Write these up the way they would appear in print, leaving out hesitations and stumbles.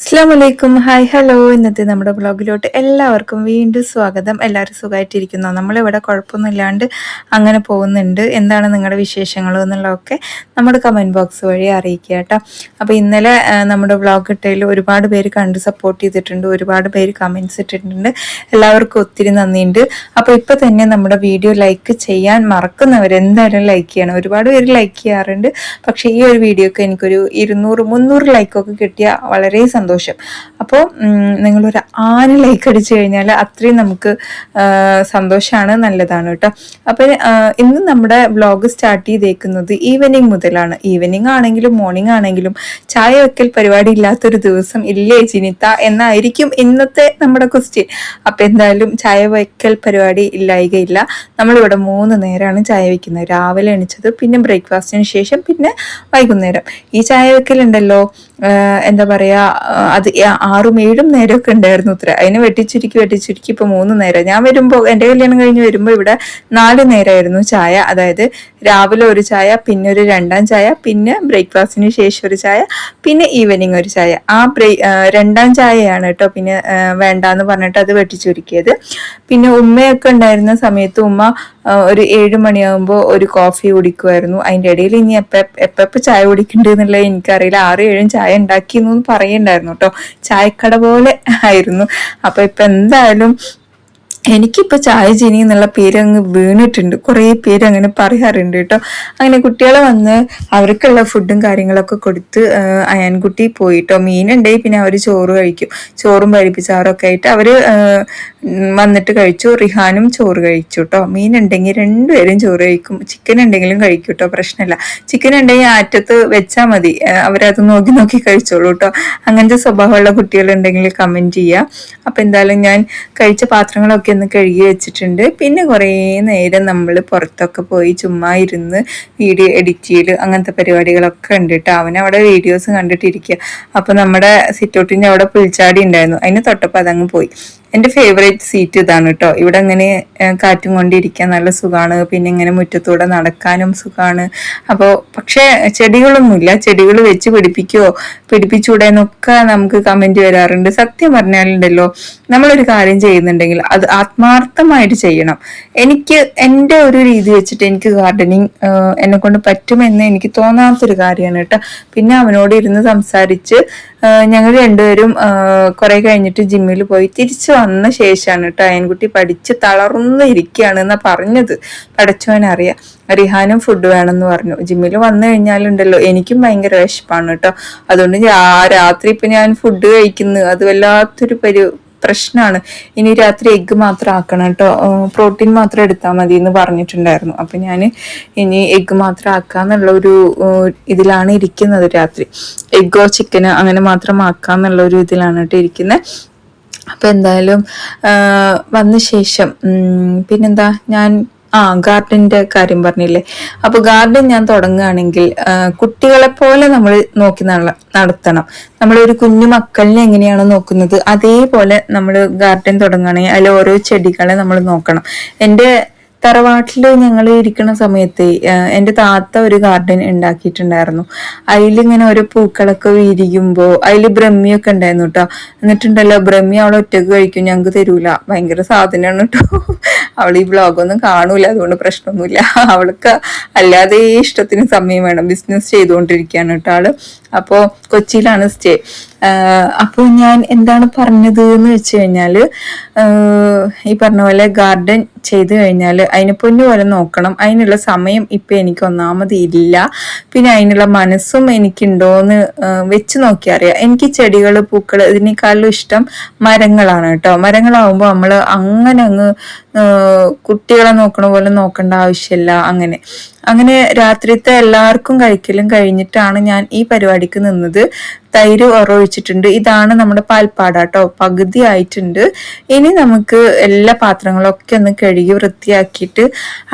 അസ്സലാമലൈക്കും. Hi hello. ഇന്നത്തെ നമ്മുടെ ബ്ലോഗിലോട്ട് എല്ലാവർക്കും വീണ്ടും സ്വാഗതം. എല്ലാവരും സുഖമായിട്ടിരിക്കുന്നു. നമ്മളിവിടെ കുഴപ്പമൊന്നുമില്ലാണ്ട് അങ്ങനെ പോകുന്നുണ്ട്. എന്താണ് നിങ്ങളുടെ വിശേഷങ്ങൾ എന്നുള്ളതൊക്കെ നമ്മുടെ കമൻറ്റ് ബോക്സ് വഴി അറിയിക്കുക കേട്ടോ. അപ്പോൾ ഇന്നലെ നമ്മുടെ ബ്ലോഗ് ഇട്ടതിൽ ഒരുപാട് പേര് കണ്ട് സപ്പോർട്ട് ചെയ്തിട്ടുണ്ട്, ഒരുപാട് പേര് കമൻറ്റ്സ് ഇട്ടിട്ടുണ്ട്. എല്ലാവർക്കും ഒത്തിരി നന്ദിയുണ്ട്. അപ്പോൾ ഇപ്പോൾ തന്നെ നമ്മുടെ വീഡിയോ ലൈക്ക് ചെയ്യാൻ മറക്കുന്നവർ എന്തായാലും ലൈക്ക് ചെയ്യണം. ഒരുപാട് പേര് ലൈക്ക് ചെയ്യാറുണ്ട്, പക്ഷേ ഈ ഒരു വീഡിയോക്ക് എനിക്കൊരു 200-300 ലൈക്കൊക്കെ കിട്ടിയ വളരെ സന്തോഷം. അപ്പോൾ നിങ്ങളൊരു 6 ലൈക്ക് അടിച്ചു കഴിഞ്ഞാൽ അത്രയും നമുക്ക് സന്തോഷമാണ്, നല്ലതാണ് കേട്ടോ. അപ്പോൾ ഇന്ന് നമ്മുടെ വ്ലോഗ് സ്റ്റാർട്ട് ചെയ്തേക്കുന്നത് ഈവനിങ് മുതലാണ്. ഈവനിങ് ആണെങ്കിലും മോർണിംഗ് ആണെങ്കിലും ചായ വെക്കൽ പരിപാടി ഇല്ലാത്തൊരു ദിവസം ഇല്ലേ ജിനിത്ത എന്നായിരിക്കും ഇന്നത്തെ നമ്മുടെ ക്വസ്റ്റ്യൻ. അപ്പം എന്തായാലും ചായ വെക്കൽ പരിപാടി ഇല്ലായികയില്ല. നമ്മളിവിടെ 3 നേരമാണ് ചായ വെക്കുന്നത്. രാവിലെ എണിച്ചത്, പിന്നെ ബ്രേക്ക്ഫാസ്റ്റിന് ശേഷം, പിന്നെ വൈകുന്നേരം. ഈ ചായ വെക്കലുണ്ടല്ലോ, എന്താ പറയാ, അത് 6-7 നേരമൊക്കെ ഉണ്ടായിരുന്നു അത്ര. അതിന് വെട്ടിച്ചുരുക്കി ഇപ്പൊ 3 നേരം. ഞാൻ വരുമ്പോ, എന്റെ കല്യാണം കഴിഞ്ഞ് വരുമ്പോ ഇവിടെ 4 നേരമായിരുന്നു ചായ. അതായത് രാവിലെ ഒരു ചായ, പിന്നെ ഒരു 2ാം ചായ, പിന്നെ ബ്രേക്ക്ഫാസ്റ്റിന് ശേഷം ഒരു ചായ, പിന്നെ ഈവനിങ് ഒരു ചായ. ആ 2ാം ചായയാണ് കേട്ടോ പിന്നെ വേണ്ടാന്ന് പറഞ്ഞിട്ട് അത് വെട്ടിച്ചുരുക്കിയത്. പിന്നെ ഉമ്മയൊക്കെ ഉണ്ടായിരുന്ന സമയത്ത് ഉമ്മ ഒരു 7 മണിയാകുമ്പോൾ ഒരു കോഫി കുടിക്കുമായിരുന്നു. അതിൻ്റെ ഇടയിൽ ഇനി എപ്പ ചായ കുടിക്കണ്ട് എന്നുള്ളത് എനിക്കറിയില്ല. 6-7 ചായ ഉണ്ടാക്കിയെന്നു പറയണ്ടായിരുന്നു കേട്ടോ. ചായക്കട പോലെ ആയിരുന്നു. അപ്പൊ ഇപ്പൊ എന്തായാലും എനിക്കിപ്പോ ചായ ജിനി എന്നുള്ള പേര് അങ്ങ് വീണിട്ടുണ്ട്. കുറേ പേര് അങ്ങനെ പറയാറുണ്ട് കേട്ടോ. അങ്ങനെ കുട്ടികളെ വന്ന് അവർക്കുള്ള ഫുഡും കാര്യങ്ങളൊക്കെ കൊടുത്ത് അയാൻകുട്ടി പോയിട്ടോ. മീനുണ്ടെങ്കിൽ പിന്നെ അവർ ചോറ് കഴിക്കും. ചോറും പരിപ്പിച്ചാറും ഒക്കെ ആയിട്ട് അവര് വന്നിട്ട് കഴിച്ചു. റിഹാനും ചോറ് കഴിച്ചു കേട്ടോ. മീനുണ്ടെങ്കിൽ 2 പേരും ചോറ് കഴിക്കും. ചിക്കൻ ഉണ്ടെങ്കിലും കഴിക്കും കേട്ടോ, പ്രശ്നമില്ല. ചിക്കൻ ഉണ്ടെങ്കിൽ അറ്റത്ത് വെച്ചാൽ മതി, അവരത് നോക്കി നോക്കി കഴിച്ചോളൂ കേട്ടോ. അങ്ങനത്തെ സ്വഭാവമുള്ള കുട്ടികളുണ്ടെങ്കിൽ കമന്റ് ചെയ്യുക. അപ്പൊ എന്തായാലും ഞാൻ കഴിച്ച പാത്രങ്ങളൊക്കെ ഒന്ന് കഴുകി വെച്ചിട്ടുണ്ട്. പിന്നെ കുറേ നേരം നമ്മൾ പുറത്തൊക്കെ പോയി ചുമ്മാ ഇരുന്ന് വീഡിയോ എഡിറ്റ് ചെയ്യൽ അങ്ങനത്തെ പരിപാടികളൊക്കെ ഉണ്ട് കേട്ടോ. അവനവിടെ വീഡിയോസ് കണ്ടിട്ടിരിക്കുക. അപ്പൊ നമ്മുടെ സിറ്റൗട്ടിന്റെ അവിടെ പുൽച്ചാടി ഉണ്ടായിരുന്നു, അതിന് തൊട്ടപ്പോൾ അതങ്ങ് പോയി. എൻ്റെ ഫേവറേറ്റ് സീറ്റ് ഇതാണ് കേട്ടോ. ഇവിടെ ഇങ്ങനെ കാറ്റും കൊണ്ടിരിക്കാൻ നല്ല സുഖമാണ്. പിന്നെ ഇങ്ങനെ മുറ്റത്തൂടെ നടക്കാനും സുഖമാണ്. അപ്പോൾ പക്ഷേ ചെടികളൊന്നുമില്ല. ചെടികൾ വെച്ച് പിടിപ്പിച്ചൂടെ എന്നൊക്കെ നമുക്ക് കമന്റ് വരാറുണ്ട്. സത്യം പറഞ്ഞാലുണ്ടല്ലോ, നമ്മളൊരു കാര്യം ചെയ്യുന്നുണ്ടെങ്കിൽ അത് ആത്മാർത്ഥമായിട്ട് ചെയ്യണം. എനിക്ക് എൻ്റെ ഒരു രീതി വെച്ചിട്ട് എനിക്ക് ഗാർഡനിങ് എന്നെ കൊണ്ട് പറ്റുമെന്ന് എനിക്ക് തോന്നാത്തൊരു കാര്യമാണ് കേട്ടോ. പിന്നെ അവനോട് ഇരുന്ന് സംസാരിച്ച് ഞങ്ങൾ 2 പേരും കുറെ കഴിഞ്ഞിട്ട് ജിമ്മിൽ പോയി തിരിച്ചു വന്ന ശേഷമാണ് കേട്ടോ അയൻകുട്ടി പഠിച്ച് തളർന്ന് ഇരിക്കുകയാണ് എന്നാ പറഞ്ഞത്. പഠിച്ചവനറിയാം. റിഹാനും ഫുഡ് വേണമെന്ന് പറഞ്ഞു. ജിമ്മിൽ വന്നു കഴിഞ്ഞാലുണ്ടല്ലോ എനിക്കും ഭയങ്കര വിശപ്പാണ് കേട്ടോ. അതുകൊണ്ട് രാത്രി ഇപ്പൊ ഞാൻ ഫുഡ് കഴിക്കുന്നു, അത് വല്ലാത്തൊരു പ്രശ്നമാണ്. ഇനി രാത്രി എഗ്ഗ് മാത്രം ആക്കണം കേട്ടോ. പ്രോട്ടീൻ മാത്രം എടുത്താൽ മതി എന്ന് പറഞ്ഞിട്ടുണ്ടായിരുന്നു. അപ്പൊ ഞാൻ ഇനി എഗ്ഗ് മാത്രം ആക്കാന്നുള്ള ഒരു ഇതിലാണ് ഇരിക്കുന്നത്. രാത്രി എഗ്ഗോ ചിക്കനോ അങ്ങനെ മാത്രം ആക്കാന്നുള്ള ഒരു ഇതിലാണ് കേട്ടോ ഇരിക്കുന്നത്. അപ്പൊ എന്തായാലും വന്ന ശേഷം പിന്നെന്താ, ഞാൻ ഗാർഡന്റെ കാര്യം പറഞ്ഞില്ലേ. അപ്പൊ ഗാർഡൻ ഞാൻ തുടങ്ങുകയാണെങ്കിൽ കുട്ടികളെ പോലെ നമ്മൾ നോക്കി നടത്തണം. നമ്മളൊരു കുഞ്ഞു മക്കളിനെ എങ്ങനെയാണ് നോക്കുന്നത് അതേപോലെ നമ്മൾ ഗാർഡൻ തുടങ്ങുകയാണെങ്കിൽ അതിൽ ഓരോ ചെടികളെ നമ്മൾ നോക്കണം. എൻ്റെ തറവാട്ടില് ഞങ്ങൾ ഇരിക്കുന്ന സമയത്ത് എൻ്റെ താത്ത ഒരു ഗാർഡൻ ഉണ്ടാക്കിയിട്ടുണ്ടായിരുന്നു. അതിലിങ്ങനെ ഓരോ പൂക്കളൊക്കെ വിരിയുമ്പോ അതിൽ ബ്രഹ്മിയൊക്കെ ഉണ്ടായിരുന്നു കേട്ടോ. എന്നിട്ടുണ്ടല്ലോ, ബ്രഹ്മി അവൾ ഒറ്റക്ക് കഴിക്കും, ഞങ്ങൾക്ക് തരൂല. ഭയങ്കര സാധനമാണ് കേട്ടോ. അവൾ ഈ ബ്ലോഗൊന്നും കാണൂല, അതുകൊണ്ട് പ്രശ്നമൊന്നുമില്ല. അവൾക്ക് അല്ലാതെ ഇഷ്ടത്തിന് സമയം വേണം. ബിസിനസ് ചെയ്തുകൊണ്ടിരിക്കുകയാണ് കേട്ടോ ആള്. അപ്പോ കൊച്ചിയിലാണ് സ്റ്റേ. അപ്പോൾ ഞാൻ എന്താണ് പറഞ്ഞത് എന്ന് വെച്ച് കഴിഞ്ഞാല്, ഈ പറഞ്ഞ പോലെ ഗാർഡൻ ചെയ്തു കഴിഞ്ഞാൽ അതിനെ പൊന്നു പോലെ നോക്കണം. അതിനുള്ള സമയം ഇപ്പൊ എനിക്ക് ഒന്നാമത് ഇല്ല. പിന്നെ അതിനുള്ള മനസ്സും എനിക്കുണ്ടോന്ന് വെച്ച് നോക്കി അറിയാം. എനിക്ക് ചെടികൾ, പൂക്കൾ ഇതിനേക്കാളും ഇഷ്ടം മരങ്ങളാണ് കേട്ടോ. മരങ്ങളാവുമ്പോൾ നമ്മൾ അങ്ങനെ അങ്ങ് കുട്ടികളെ നോക്കണ പോലെ നോക്കേണ്ട ആവശ്യമില്ല. അങ്ങനെ രാത്രിത്തെ എല്ലാവർക്കും കഴിക്കലും കഴിഞ്ഞിട്ടാണ് ഞാൻ ഈ പരിപാടിക്ക് നിന്നത്. തൈര് ഒഴിച്ചിട്ടുണ്ട്. ഇതാണ് നമ്മുടെ പാൽപ്പാട കേട്ടോ. പകുതി ആയിട്ടുണ്ട്. ഇനി നമുക്ക് എല്ലാ പാത്രങ്ങളൊക്കെ ഒന്ന് കഴുകി വൃത്തിയാക്കിയിട്ട്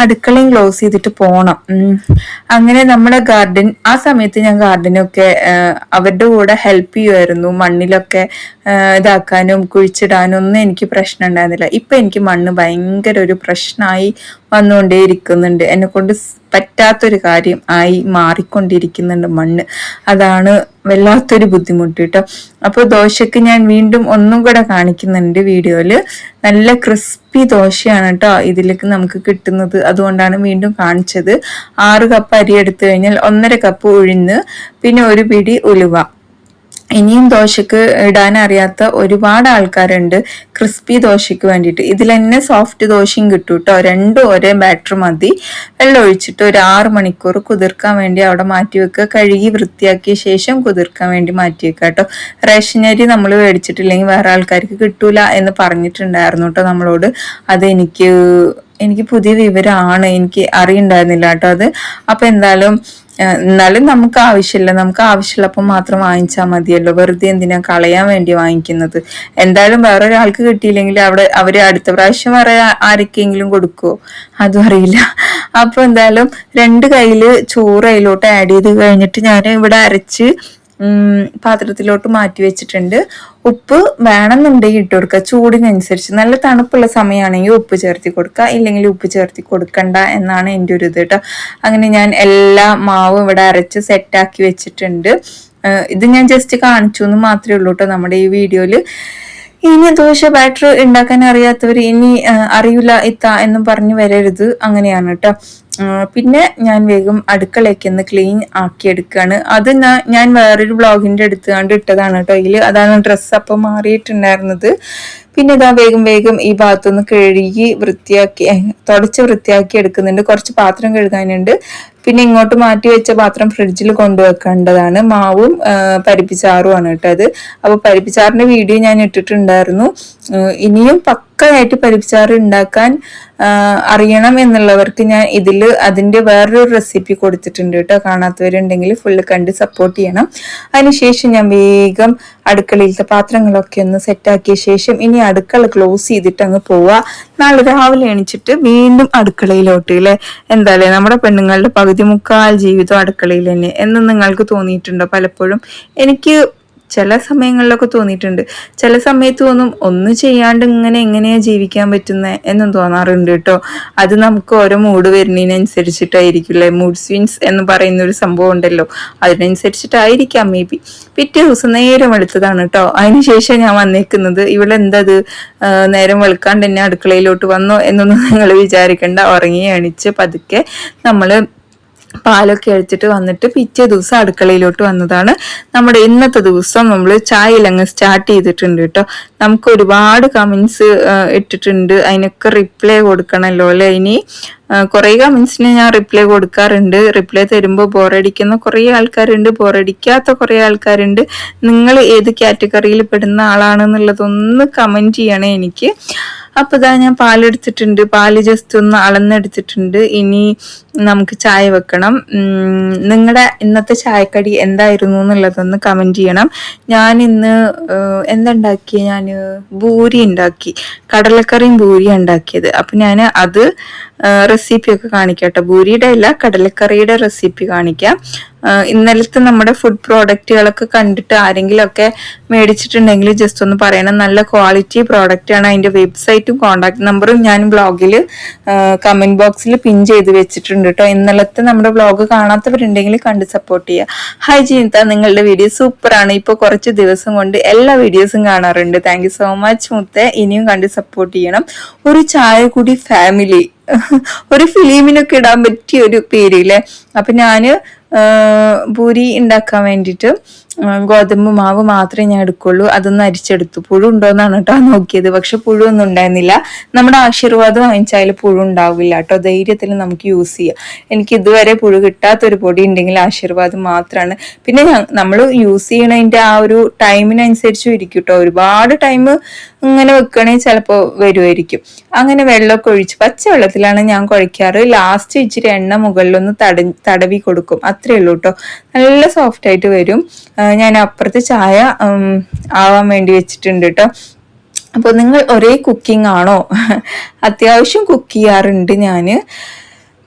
അടുക്കളയും ക്ലോസ് ചെയ്തിട്ട് പോണം. അങ്ങനെ നമ്മുടെ ഗാർഡൻ, ആ സമയത്ത് ഞാൻ ഗാർഡനൊക്കെ അവരുടെ കൂടെ ഹെൽപ്പ് ചെയ്യുമായിരുന്നു. മണ്ണിലൊക്കെ ഇതാക്കാനും കുഴിച്ചിടാനും ഒന്നും എനിക്ക് പ്രശ്നം ഉണ്ടായിരുന്നില്ല. ഇപ്പൊ എനിക്ക് മണ്ണ് ഭയങ്കര ഒരു പ്രശ്നമായി വന്നുകൊണ്ടേ ഇരിക്കുന്നുണ്ട്. എന്നെ കൊണ്ട് പറ്റാത്തൊരു കാര്യം ആയി മാറിക്കൊണ്ടിരിക്കുന്നുണ്ട് മണ്ണ്. അതാണ് വല്ലാത്തൊരു ഒരു ബുദ്ധിമുട്ട് കേട്ടോ. അപ്പോൾ ദോശക്ക് ഞാൻ വീണ്ടും ഒന്നും കൂടെ കാണിക്കുന്നുണ്ട് വീഡിയോയില്. നല്ല ക്രിസ്പി ദോശയാണ് കേട്ടോ ഇതിലേക്ക് നമുക്ക് കിട്ടുന്നത്, അതുകൊണ്ടാണ് വീണ്ടും കാണിച്ചത്. 6 കപ്പ് അരി എടുത്തു കഴിഞ്ഞാൽ 1.5 കപ്പ് ഉഴുന്ന്, പിന്നെ ഒരു പിടി ഉലുവ. ഇനിയും ദോശക്ക് ഇടാൻ അറിയാത്ത ഒരുപാട് ആൾക്കാരുണ്ട് ക്രിസ്പി ദോശയ്ക്ക് വേണ്ടിയിട്ട്. ഇതിൽ തന്നെ സോഫ്റ്റ് ദോശയും കിട്ടും കേട്ടോ. രണ്ടും ഒരേ ബാറ്റർ മതി. വെള്ളം ഒഴിച്ചിട്ട് ഒരു 6 മണിക്കൂർ കുതിർക്കാൻ വേണ്ടി അവിടെ മാറ്റി വെക്കുക. കഴുകി വൃത്തിയാക്കിയ ശേഷം കുതിർക്കാൻ വേണ്ടി മാറ്റി വെക്കുക കേട്ടോ. റേഷനരി നമ്മൾ മേടിച്ചിട്ടില്ലെങ്കിൽ വേറെ ആൾക്കാർക്ക് കിട്ടൂല എന്ന് പറഞ്ഞിട്ടുണ്ടായിരുന്നു കേട്ടോ നമ്മളോട്. അത് എനിക്ക് പുതിയ വിവരമാണ്, എനിക്ക് അറിയണ്ടായിരുന്നില്ല കേട്ടോ അത്. അപ്പൊ എന്നാലും നമുക്ക് ആവശ്യമില്ല, നമുക്ക് ആവശ്യമുള്ളപ്പോൾ മാത്രം വാങ്ങിച്ചാൽ മതിയല്ലോ. വെറുതെ എന്തിനാ കളയാൻ വേണ്ടി വാങ്ങിക്കുന്നത്. എന്തായാലും വേറൊരാൾക്ക് കിട്ടിയില്ലെങ്കിൽ അവര് അടുത്ത പ്രാവശ്യം വേറെ ആർക്കെങ്കിലും കൊടുക്കുവോ അതും അറിയില്ല. അപ്പൊ എന്തായാലും 2 കയ്യില് ചോറ് അതിലോട്ട് ആഡ് ചെയ്ത് കഴിഞ്ഞിട്ട് ഞാൻ ഇവിടെ അരച്ച് പാത്രത്തിലോട്ട് മാറ്റി വെച്ചിട്ടുണ്ട്. ഉപ്പ് വേണമെന്നുണ്ടെങ്കിൽ ഇട്ട് കൊടുക്കുക ചൂടിനനുസരിച്ച്. നല്ല തണുപ്പുള്ള സമയമാണെങ്കിൽ ഉപ്പ് ചേർത്തി കൊടുക്കുക, ഇല്ലെങ്കിൽ ഉപ്പ് ചേർത്തി കൊടുക്കണ്ട എന്നാണ് എൻ്റെ ഒരു ഇത് കേട്ടോ. അങ്ങനെ ഞാൻ എല്ലാ മാവും ഇവിടെ അരച്ച് സെറ്റാക്കി വെച്ചിട്ടുണ്ട്. ഇത് ഞാൻ ജസ്റ്റ് കാണിച്ചു എന്ന് മാത്രമേ ഉള്ളൂ കേട്ടോ നമ്മുടെ ഈ വീഡിയോയില്. ഇനി ദോശ ബാറ്റർ ഉണ്ടാക്കാൻ അറിയാത്തവർ ഇനി അറിയില്ല ഇത്ത എന്നും പറഞ്ഞു വരരുത്, അങ്ങനെയാണ് കേട്ടോ. പിന്നെ ഞാൻ വേഗം അടുക്കളയൊക്കെ ഒന്ന് ക്ലീൻ ആക്കി എടുക്കുകയാണ്. അത് ഞാൻ വേറൊരു ബ്ലോഗിന്റെ അടുത്ത് ഇട്ടതാണ് കേട്ടോ. ഇതിൽ അതാണ് ഡ്രസ്സ് അപ്പം മാറിയിട്ടുണ്ടായിരുന്നത്. പിന്നെ ഇതാ വേഗം ഈ ഭാഗത്തൊന്ന് കഴുകി തുടച്ച് വൃത്തിയാക്കി എടുക്കുന്നുണ്ട്. കുറച്ച് പാത്രം കഴുകാനുണ്ട്. പിന്നെ ഇങ്ങോട്ട് മാറ്റി വെച്ച പാത്രം ഫ്രിഡ്ജിൽ കൊണ്ടുവെക്കേണ്ടതാണ്. മാവും പരിപ്പിച്ചാറുമാണ് കേട്ടോ അത്. അപ്പൊ പരിപ്പിച്ചാറിന്റെ വീഡിയോ ഞാൻ ഇട്ടിട്ടുണ്ടായിരുന്നു. ഇനിയും പക്കയായിട്ട് പരിപ്പിച്ചാറ് ഉണ്ടാക്കാൻ അറിയണം എന്നുള്ളവർക്ക് ഞാൻ അതിന്റെ വേറൊരു റെസിപ്പി കൊടുത്തിട്ടുണ്ട് കേട്ടോ. കാണാത്തവരുണ്ടെങ്കിൽ ഫുള്ള് കണ്ട് സപ്പോർട്ട് ചെയ്യണം. അതിനുശേഷം ഞാൻ വേഗം അടുക്കളയിലത്തെ പാത്രങ്ങളൊക്കെ ഒന്ന് സെറ്റാക്കിയ ശേഷം ഇനി അടുക്കള ക്ലോസ് ചെയ്തിട്ട് അങ്ങ് പോവാ. നാളെ രാവിലെ എണിച്ചിട്ട് വീണ്ടും അടുക്കളയിലോട്ട് അല്ലെ. എന്തായാലും നമ്മുടെ പെണ്ണുങ്ങളുടെ മുക്കാൽ ജീവിതം അടുക്കളയിൽ തന്നെ എന്ന് നിങ്ങൾക്ക് തോന്നിയിട്ടുണ്ടോ? പലപ്പോഴും എനിക്ക് ചില സമയങ്ങളിലൊക്കെ തോന്നിയിട്ടുണ്ട്. ചില സമയത്ത് തോന്നും ഒന്നും ചെയ്യാണ്ട് എങ്ങനെയാ ജീവിക്കാൻ പറ്റുന്നത് എന്നും തോന്നാറുണ്ട് കേട്ടോ. അത് നമുക്ക് ഓരോ മൂഡ് വരുന്നതിനനുസരിച്ചിട്ടായിരിക്കില്ലേ. മൂഡ് സ്വിങ്സ് എന്ന് പറയുന്ന ഒരു സംഭവം ഉണ്ടല്ലോ, അതിനനുസരിച്ചിട്ടായിരിക്കാം മേ ബി. പിറ്റേ ദിവസം നേരം വെളുത്തതാണ് കേട്ടോ. അതിനുശേഷം ഞാൻ വന്നേക്കുന്നത്. ഇവളെന്തത് നേരം വെളുക്കാണ്ട് തന്നെ അടുക്കളയിലോട്ട് വന്നോ എന്നൊന്നും നിങ്ങൾ വിചാരിക്കണ്ട. ഉറങ്ങി എണിച്ച് പതുക്കെ നമ്മള് പാലൊക്കെ എടുത്തിട്ട് വന്നിട്ട് പിറ്റേ ദിവസം അടുക്കളയിലോട്ട് വന്നതാണ്. നമ്മുടെ ഇന്നത്തെ ദിവസം നമ്മൾ ചായയിലങ്ങ് സ്റ്റാർട്ട് ചെയ്തിട്ടുണ്ട് കേട്ടോ. നമുക്ക് ഒരുപാട് കമന്റ്സ് ഇട്ടിട്ടുണ്ട്, അതിനൊക്കെ റിപ്ലൈ കൊടുക്കണമല്ലോ അല്ലെ. ഇനി കുറെ കമന്റ്സിന് ഞാൻ റിപ്ലൈ കൊടുക്കാറുണ്ട്. റിപ്ലൈ തരുമ്പോൾ ബോറടിക്കുന്ന കുറെ ആൾക്കാരുണ്ട്, ബോറടിക്കാത്ത കുറെ ആൾക്കാരുണ്ട്. നിങ്ങൾ ഏത് കാറ്റഗറിയിൽ പെടുന്ന ആളാണെന്നുള്ളതൊന്ന് കമന്റ് ചെയ്യണേ എനിക്ക്. അപ്പൊ ഇതാ ഞാൻ പാലെടുത്തിട്ടുണ്ട്. പാല് ജസ്റ്റ് ഒന്ന് അളന്നെടുത്തിട്ടുണ്ട്. ഇനി നമുക്ക് ചായ വെക്കണം. നിങ്ങളുടെ ഇന്നത്തെ ചായക്കടി എന്തായിരുന്നു എന്നുള്ളതൊന്ന് കമന്റ് ചെയ്യണം. ഞാൻ ഇന്ന് എന്തുണ്ടാക്കി? ഞാൻ പൂരി ഉണ്ടാക്കി, കടലക്കറിയും പൂരിയും ഉണ്ടാക്കിയത്. അപ്പൊ ഞാൻ അത് റെസിപ്പിയൊക്കെ കാണിക്കാം കേട്ടോ. പൂരിയുടെ അല്ല, കടലക്കറിയുടെ റെസിപ്പി കാണിക്കാം. ഇന്നലത്തെ നമ്മുടെ ഫുഡ് പ്രോഡക്റ്റുകളൊക്കെ കണ്ടിട്ട് ആരെങ്കിലും ഒക്കെ മേടിച്ചിട്ടുണ്ടെങ്കിൽ ജസ്റ്റ് ഒന്ന് പറയണം. നല്ല ക്വാളിറ്റി പ്രോഡക്റ്റ് ആണ്. അതിന്റെ വെബ്സൈറ്റും കോൺടാക്ട് നമ്പറും ഞാൻ ബ്ലോഗിൽ കമന്റ് ബോക്സിൽ പിൻ ചെയ്ത് വെച്ചിട്ടുണ്ട് കേട്ടോ. ഇന്നലത്തെ നമ്മുടെ ബ്ലോഗ് കാണാത്തവരുണ്ടെങ്കിൽ കണ്ട് സപ്പോർട്ട് ചെയ്യുക. ഹായ് ജീനിത, നിങ്ങളുടെ വീഡിയോ സൂപ്പറാണ്. ഇപ്പൊ കുറച്ച് ദിവസം കൊണ്ട് എല്ലാ വീഡിയോസും കാണാറുണ്ട്. താങ്ക് യു സോ മച്ച് മുത്തേ. ഇനിയും കണ്ട് സപ്പോർട്ട് ചെയ്യണം. ഒരു ചായ കൂടി ഫാമിലി, ഒരു ഫിലിമിനൊക്കെ ഇടാൻ പറ്റിയ ഒരു പേരില്ലേ. അപ്പൊ ഞാന് പൂരി ഉണ്ടാക്കാൻ വേണ്ടിയിട്ട് ഗോതമ്പ് മാവ് മാത്രമേ ഞാൻ എടുക്കുള്ളൂ. അതൊന്ന് അരിച്ചെടുത്തു. പുഴു ഉണ്ടോന്നാണ് കേട്ടോ നോക്കിയത്, പക്ഷെ പുഴു ഒന്നും ഉണ്ടായിരുന്നില്ല. നമ്മുടെ ആശീർവാദം വാങ്ങിച്ചാൽ പുഴു ഉണ്ടാവില്ല കേട്ടോ. ധൈര്യത്തിൽ നമുക്ക് യൂസ് ചെയ്യാം. എനിക്ക് ഇതുവരെ പുഴു കിട്ടാത്തൊരു പൊടി ഉണ്ടെങ്കിൽ ആശീർവാദം മാത്രമാണ്. പിന്നെ നമ്മൾ യൂസ് ചെയ്യണതിന്റെ ആ ഒരു ടൈമിനനുസരിച്ചും ഇരിക്കും കേട്ടോ. ഒരുപാട് ടൈം ഇങ്ങനെ വെക്കണമെങ്കിൽ ചിലപ്പോൾ വരുമായിരിക്കും. അങ്ങനെ വെള്ളമൊക്കെ ഒഴിച്ച് പച്ചവെള്ളത്തിലാണ് ഞാൻ കുഴയ്ക്കാറ്. ലാസ്റ്റ് ഇച്ചിരി എണ്ണ മുകളിലൊന്ന് തടവി കൊടുക്കും. അത്രേ ഉള്ളൂ കേട്ടോ. നല്ല സോഫ്റ്റ് ആയിട്ട് വരും. ഞാൻ അപ്പുറത്ത് ചായ ആവാൻ വേണ്ടി വെച്ചിട്ടുണ്ട് കേട്ടോ. അപ്പോൾ നിങ്ങൾ ഒരേ കുക്കിംഗ് ആണോ? അത്യാവശ്യം കുക്ക് ചെയ്യാറുണ്ട് ഞാൻ.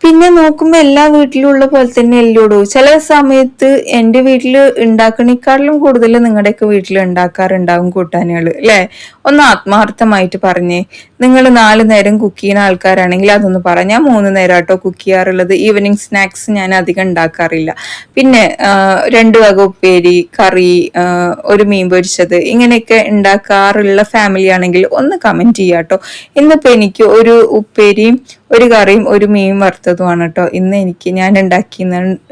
പിന്നെ നോക്കുമ്പോൾ എല്ലാ വീട്ടിലും ഉള്ള പോലെ തന്നെ അല്ലോടൂ. ചില സമയത്ത് എൻ്റെ വീട്ടിൽ ഉണ്ടാക്കണേക്കാളിലും കൂടുതൽ നിങ്ങളുടെയൊക്കെ വീട്ടിൽ ഉണ്ടാക്കാറുണ്ടാവും കൂട്ടാനുകൾ അല്ലേ? ഒന്ന് ആത്മാർത്ഥമായിട്ട് പറഞ്ഞേ. നിങ്ങൾ 4 നേരം കുക്ക് ചെയ്യുന്ന ആൾക്കാരാണെങ്കിൽ അതൊന്ന് പറ. ഞാൻ 3 നേരം കേട്ടോ കുക്ക് ചെയ്യാറുള്ളത്. ഈവനിങ് സ്നാക്സ് ഞാൻ അധികം ഉണ്ടാക്കാറില്ല. പിന്നെ 2 വക ഉപ്പേരി, കറി, ഒരു മീൻ പൊരിച്ചത് ഇങ്ങനെയൊക്കെ ഉണ്ടാക്കാറുള്ള ഫാമിലി ആണെങ്കിൽ ഒന്ന് കമന്റ് ചെയ്യാട്ടോ. ഇന്നിപ്പോ എനിക്ക് ഒരു ഉപ്പേരിയും ഒരു കറിയും ഒരു മീൻ വറുത്തതുമാണ് കേട്ടോ ഇന്ന് ഞാൻ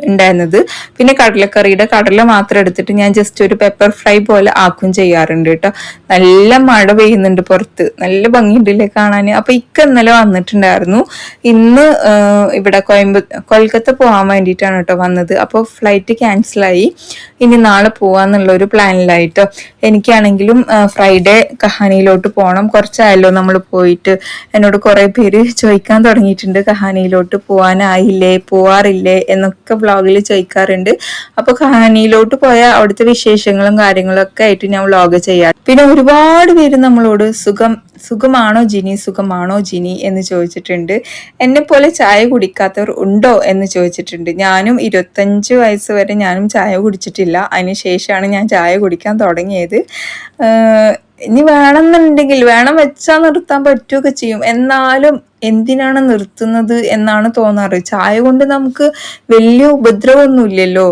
ഉണ്ടായിരുന്നത്. പിന്നെ കടലക്കറിയുടെ കടല മാത്രം എടുത്തിട്ട് ഞാൻ ജസ്റ്റ് ഒരു പെപ്പർ ഫ്രൈ പോലെ ആക്കും ചെയ്യാറുണ്ട് കേട്ടോ. നല്ല മഴ പെയ്യുന്നുണ്ട് പുറത്ത്, നല്ല ഭംഗിയുണ്ടല്ലേ കാണാൻ. അപ്പൊ ഇന്നലെ വന്നിട്ടുണ്ടായിരുന്നു. ഇന്ന് ഇവിടെ കൊൽക്കത്ത പോകാൻ വേണ്ടിയിട്ടാണ് കേട്ടോ വന്നത്. അപ്പോൾ ഫ്ലൈറ്റ് ക്യാൻസലായി. ഇനി നാളെ പോവാന്നുള്ള ഒരു പ്ലാനിലായിട്ടോ. എനിക്കാണെങ്കിലും ഫ്രൈഡേ കഹാനിയിലോട്ട് പോകണം. കുറച്ചായല്ലോ നമ്മൾ പോയിട്ട്. എന്നോട് കുറെ പേര് ചോദിക്കാൻ തുടങ്ങിയിട്ടുണ്ട്, കഹാനിയിലോട്ട് പോവാറില്ലേ എന്നൊക്കെ വ്ളോഗിൽ ചോദിക്കാറുണ്ട്. അപ്പൊ കഹാനിയിലോട്ട് പോയ അവിടുത്തെ വിശേഷങ്ങളും കാര്യങ്ങളും ഒക്കെ ആയിട്ട് ഞാൻ വ്ളോഗ് ചെയ്യാം. പിന്നെ ഒരുപാട് പേര് നമ്മളോട് സുഖമാണോ ജിനി എന്ന് ചോദിച്ചിട്ടുണ്ട്. എന്നെ പോലെ ചായ കുടിക്കാത്തവർ ഉണ്ടോ എന്ന് ചോദിച്ചിട്ടുണ്ട്. ഞാനും 25 വയസ്സ് വരെ ഞാനും ചായ കുടിച്ചിട്ടില്ല. അതിനുശേഷമാണ് ഞാൻ ചായ കുടിക്കാൻ തുടങ്ങിയത്. ഇനി വേണമെന്നുണ്ടെങ്കിൽ വെച്ചാൽ നിർത്താൻ പറ്റുകയൊക്കെ ചെയ്യും. എന്നാലും എന്തിനാണ് നിർത്തുന്നത് എന്നാണ് തോന്നാറ്. ചായ കൊണ്ട് നമുക്ക് വലിയ ഉപദ്രവമൊന്നുമില്ലല്ലോ,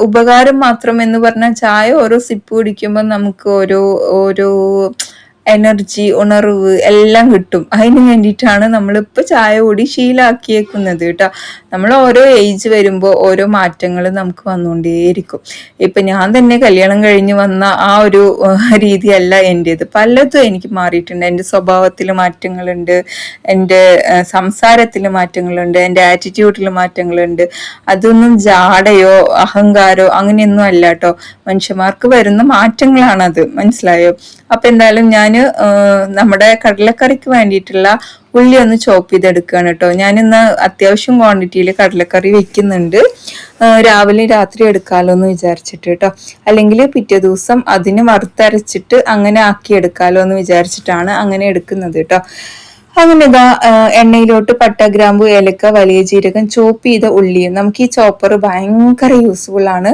ഉപകാരം മാത്രം എന്ന് പറഞ്ഞാൽ ചായ ഓരോ സിപ്പ് കുടിക്കുമ്പോൾ നമുക്ക് ഓരോ എനർജി, ഉണർവ് എല്ലാം കിട്ടും. അതിന് വേണ്ടിയിട്ടാണ് നമ്മളിപ്പോ ചായ കൂടി ശീലാക്കിയേക്കുന്നത് കേട്ടോ. നമ്മൾ ഓരോ ഏജ് വരുമ്പോൾ ഓരോ മാറ്റങ്ങൾ നമുക്ക് വന്നുകൊണ്ടേയിരിക്കും. ഇപ്പൊ ഞാൻ തന്നെ കല്യാണം കഴിഞ്ഞ് വന്ന ആ ഒരു രീതിയല്ല എൻ്റെത്. പലതും എനിക്ക് മാറിയിട്ടുണ്ട്. എൻ്റെ സ്വഭാവത്തിൽ മാറ്റങ്ങളുണ്ട്, എൻ്റെ സംസാരത്തിൽ മാറ്റങ്ങളുണ്ട്, എൻ്റെ ആറ്റിറ്റ്യൂഡിൽ മാറ്റങ്ങളുണ്ട്. അതൊന്നും ജാടയോ അഹങ്കാരോ അങ്ങനെയൊന്നും അല്ല കേട്ടോ. മനുഷ്യന്മാർക്ക് വരുന്ന മാറ്റങ്ങളാണത്, മനസ്സിലായോ? അപ്പൊ എന്തായാലും ഞാൻ നമ്മുടെ കടലക്കറിക്ക് വേണ്ടിയിട്ടുള്ള ഉള്ളി ഒന്ന് ചോപ്പ് ചെയ്തെടുക്കുകയാണ് കേട്ടോ. ഞാനിന്ന് അത്യാവശ്യം ക്വാണ്ടിറ്റിയിൽ കടലക്കറി വെക്കുന്നുണ്ട്. രാവിലെ രാത്രി എടുക്കാലോ എന്ന് വിചാരിച്ചിട്ട് കേട്ടോ. അല്ലെങ്കിൽ പിറ്റേ ദിവസം അതിന് വറുത്തരച്ചിട്ട് അങ്ങനെ ആക്കി എടുക്കാലോ എന്ന് വിചാരിച്ചിട്ടാണ് അങ്ങനെ എടുക്കുന്നത് കേട്ടോ. അങ്ങനെ ഇതാ എണ്ണയിലോട്ട് പട്ട, ഗ്രാമ്പു, ഏലക്ക, വലിയ ജീരകം, ചോപ്പ് ചെയ്ത ഉള്ളിയും. നമുക്ക് ഈ ചോപ്പർ ഭയങ്കര യൂസ്ഫുൾ ആണ്.